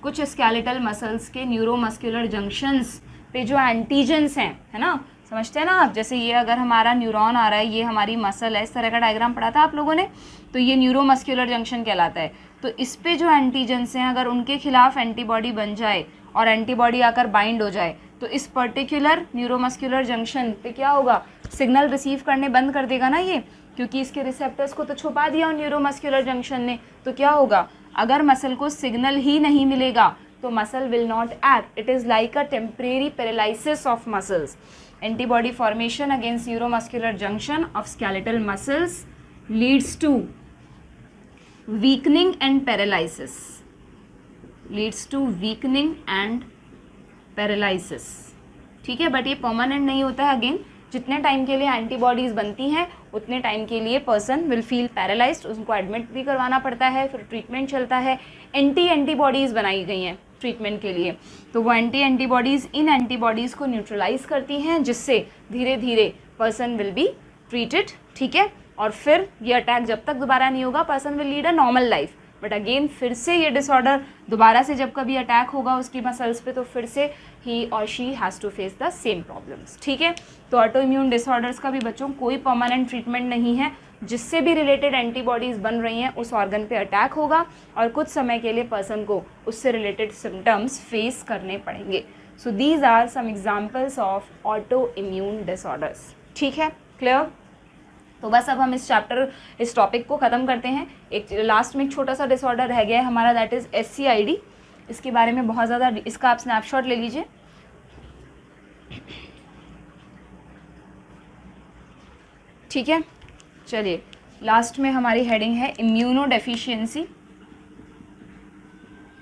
कुछ स्केलेटल मसल्स के न्यूरोमस्कुलर जंक्शंस पे जो एंटीजेंस हैं, है ना, समझते हैं ना आप। जैसे ये अगर हमारा न्यूरॉन आ रहा है, ये हमारी मसल है, इस तरह का डायग्राम पढ़ा था आप लोगों ने, तो ये न्यूरोमस्कुलर जंक्शन कहलाता है। तो इस पे जो एंटीजेंस हैं अगर उनके खिलाफ एंटीबॉडी बन जाए और एंटीबॉडी आकर बाइंड हो जाए तो इस पर्टिकुलर न्यूरोमस्कुलर जंक्शन पे क्या होगा, सिग्नल रिसीव करने बंद कर देगा ना ये, क्योंकि इसके रिसेप्टर्स को तो छुपा दिया न्यूरोमस्कुलर जंक्शन ने। तो क्या होगा, अगर मसल को सिग्नल ही नहीं मिलेगा तो muscle will not act, it is like a temporary paralysis of muscles. Antibody formation against neuromuscular junction of skeletal muscles leads to weakening and paralysis, leads to weakening and paralysis. ठीक है, but ये permanent नहीं होता है। Again जितने time के लिए antibodies बनती हैं उतने टाइम के लिए पर्सन विल फील पैरालाइज्ड, उनको एडमिट भी करवाना पड़ता है, फिर ट्रीटमेंट चलता है। एंटीबॉडीज़ बनाई गई हैं ट्रीटमेंट के लिए, तो वो एंटीबॉडीज़ इन एंटीबॉडीज़ को न्यूट्रलाइज करती हैं, जिससे धीरे धीरे पर्सन विल बी ट्रीटेड। ठीक है, और फिर ये अटैक जब तक दोबारा नहीं होगा person will lead a normal life. But again फिर से ये डिसऑर्डर दोबारा से जब कभी अटैक होगा उसकी मसल्स पे तो फिर से ही और she has to face the same problems. ठीक है, तो ऑटो इम्यून डिसऑर्डर्स का भी बच्चों कोई परमानेंट ट्रीटमेंट नहीं है, जिससे भी रिलेटेड एंटीबॉडीज़ बन रही हैं उस ऑर्गन पे अटैक होगा और कुछ समय के लिए पर्सन को उससे रिलेटेड सिम्टम्स फेस करने पड़ेंगे। So these are some examples of autoimmune disorders. ठीक है, क्लियर। तो बस अब हम इस टॉपिक को ख़त्म करते हैं। एक लास्ट में एक छोटा सा डिसऑर्डर रह गया है हमारा, दैट इज़ SCID। इसके बारे में बहुत ज़्यादा, इसका आप स्नैपशॉट ले लीजिए। ठीक है, चलिए लास्ट में हमारी हेडिंग है इम्यूनो डेफिशिएंसी।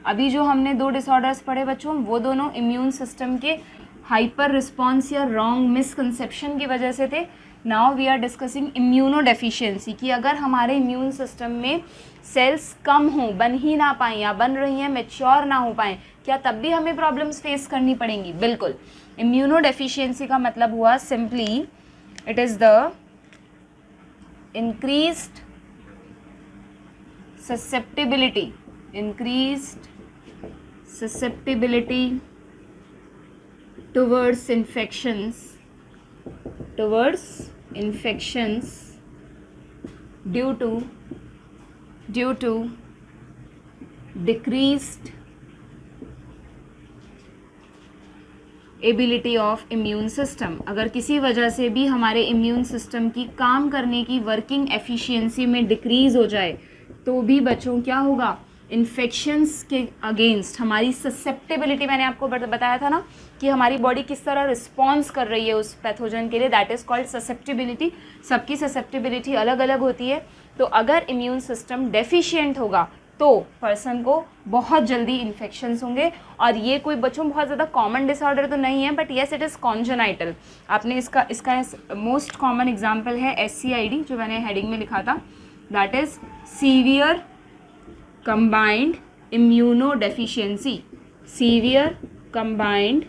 अभी जो हमने 2 डिसऑर्डर्स पढ़े बच्चों, वो दोनों इम्यून सिस्टम के हाइपर रिस्पॉन्स या रॉन्ग मिसकंसेप्शन की वजह से थे। Now we are discussing immunodeficiency, कि अगर हमारे इम्यून सिस्टम में सेल्स कम हों, बन ही ना पाएँ या बन रही हैं मैच्योर ना हो पाएँ, क्या तब भी हमें प्रॉब्लम्स फेस करनी पड़ेंगी? बिल्कुल। इम्यूनो डेफिशिएंसी का मतलब हुआ simply it is the increased susceptibility towards infections due to decreased ability of immune system, अगर किसी वजह से भी हमारे इम्यून सिस्टम की काम करने की वर्किंग एफिशिएंसी में डिक्रीज़ हो जाए तो भी बच्चों क्या होगा, इन्फेक्शंस के अगेंस्ट हमारी ससेप्टेबिलिटी, मैंने आपको बताया था ना कि हमारी बॉडी किस तरह रिस्पॉन्स कर रही है उस पैथोजन के लिए, दैट इज़ कॉल्ड ससेप्टेबिलिटी। सबकी ससेप्टेबिलिटी अलग अलग होती है। तो अगर इम्यून सिस्टम डेफिशिएंट होगा तो पर्सन को बहुत जल्दी इन्फेक्शंस होंगे। और ये कोई बच्चों बहुत ज़्यादा कॉमन डिसऑर्डर तो नहीं है, but yes it is congenital. आपने इसका मोस्ट कॉमन एग्जाम्पल है SCID, जो मैंने हेडिंग में लिखा था, that is severe combined immuno deficiency. Severe combined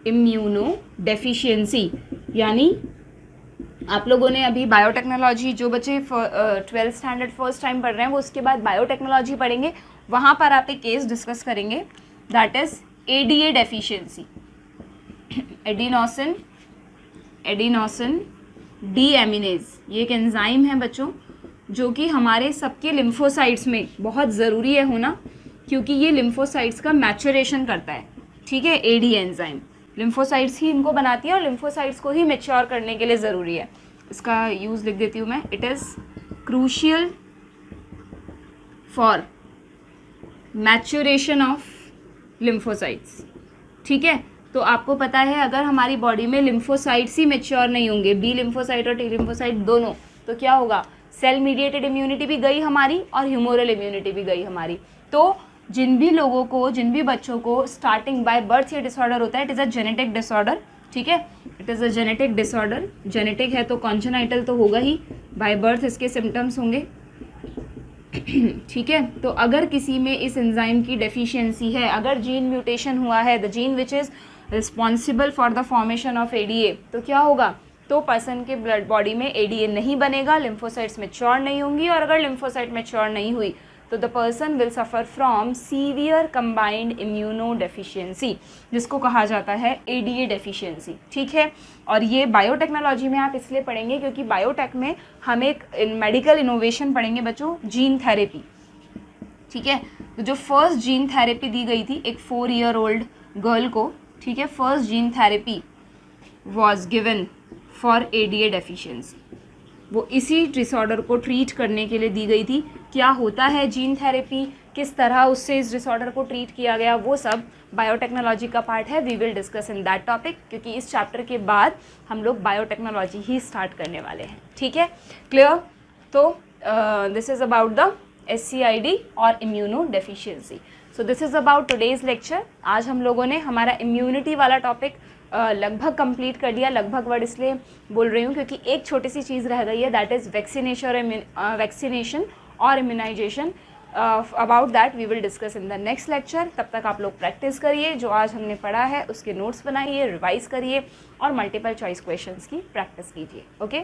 immuno deficiency, यानी आप लोगों ने अभी बायोटेक्नोलॉजी, जो बच्चे 12th स्टैंडर्ड फर्स्ट टाइम पढ़ रहे हैं वो उसके बाद बायोटेक्नोलॉजी पढ़ेंगे, वहाँ पर आप एक केस डिस्कस करेंगे, that is ADA deficiency. Adenosine deaminase, ये एक एंजाइम है बच्चों जो कि हमारे सबके लिम्फोसाइट्स में बहुत ज़रूरी है होना, क्योंकि ये लिम्फोसाइट्स का मैचुरेशन करता है। ठीक है, ADA एंजाइम लिम्फोसाइट्स ही इनको बनाती है और लिम्फोसाइट्स को ही मैच्योर करने के लिए ज़रूरी है। इसका यूज़ लिख देती हूँ मैं, it is crucial for maturation of lymphocytes. ठीक है, तो आपको पता है अगर हमारी बॉडी में लिम्फोसाइट्स ही मैच्योर नहीं होंगे, बी लिम्फोसाइट और टी लिम्फोसाइट दोनों, तो क्या होगा, सेल मीडिएटेड इम्यूनिटी भी गई हमारी और ह्यूमोरल इम्यूनिटी भी गई हमारी। तो जिन भी बच्चों को स्टार्टिंग बाय बर्थ ये डिसऑर्डर होता है, it is a genetic disorder. ठीक है, it is a genetic disorder. Genetic है तो कॉन्जेनाइटल तो होगा ही, बाय बर्थ इसके सिम्टम्स होंगे। ठीक है, तो अगर किसी में इस एंजाइम की डेफिशिएंसी है, अगर जीन म्यूटेशन हुआ है, the gene which is responsible for the formation of ADA, तो क्या होगा, तो पर्सन के ब्लड बॉडी में ADA नहीं बनेगा, लिम्फोसाइट्स मैच्योर नहीं होंगी, और अगर लिम्फोसाइट मैच्योर नहीं हुई तो the person will suffer from severe combined immuno deficiency, जिसको कहा जाता है ADA डेफिशिएंसी। ठीक है, और ये बायोटेक्नोलॉजी में आप इसलिए पढ़ेंगे क्योंकि बायोटेक में हम एक मेडिकल इनोवेशन पढ़ेंगे बच्चों, जीन थेरेपी। ठीक है, तो जो फर्स्ट जीन थेरेपी दी गई थी एक 4 ईयर ओल्ड गर्ल को, ठीक है, first gene therapy was given for ADA deficiency. वो इसी डिसऑर्डर को ट्रीट करने के लिए दी गई थी। क्या होता है जीन थेरेपी, किस तरह उससे इस डिसऑर्डर को ट्रीट किया गया, वो सब बायोटेक्नोलॉजी का पार्ट है। We will discuss in that topic, क्योंकि इस चैप्टर के बाद हम लोग बायोटेक्नोलॉजी ही स्टार्ट करने वाले हैं। ठीक है, क्लियर। तो this is about the SCID और immuno deficiency. So this is about today's lecture. आज हम लोगों ने हमारा इम्यूनिटी वाला टॉपिक लगभग कंप्लीट कर लिया। लगभग वर्ड इसलिए बोल रही हूँ क्योंकि एक छोटी सी चीज़ रह गई है, दैट इज़ वैक्सीनेशन और immunisation. About that we will discuss in the next lecture. तब तक आप लोग प्रैक्टिस करिए, जो आज हमने पढ़ा है उसके नोट्स बनाइए, रिवाइज करिए और मल्टीपल चॉइस क्वेश्चंस की प्रैक्टिस कीजिए। ओके।